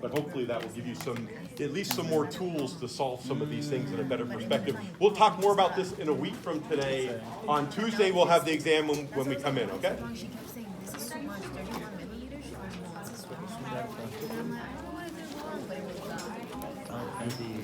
but hopefully that will give you some, at least some more tools to solve some of these things in a better perspective. We'll talk more about this in a week from today. On Tuesday, we'll have the exam when we come in, okay? She kept saying, this is too much, 31 milliliters for moles as well. And I'm like, I don't know what I did wrong, but it was,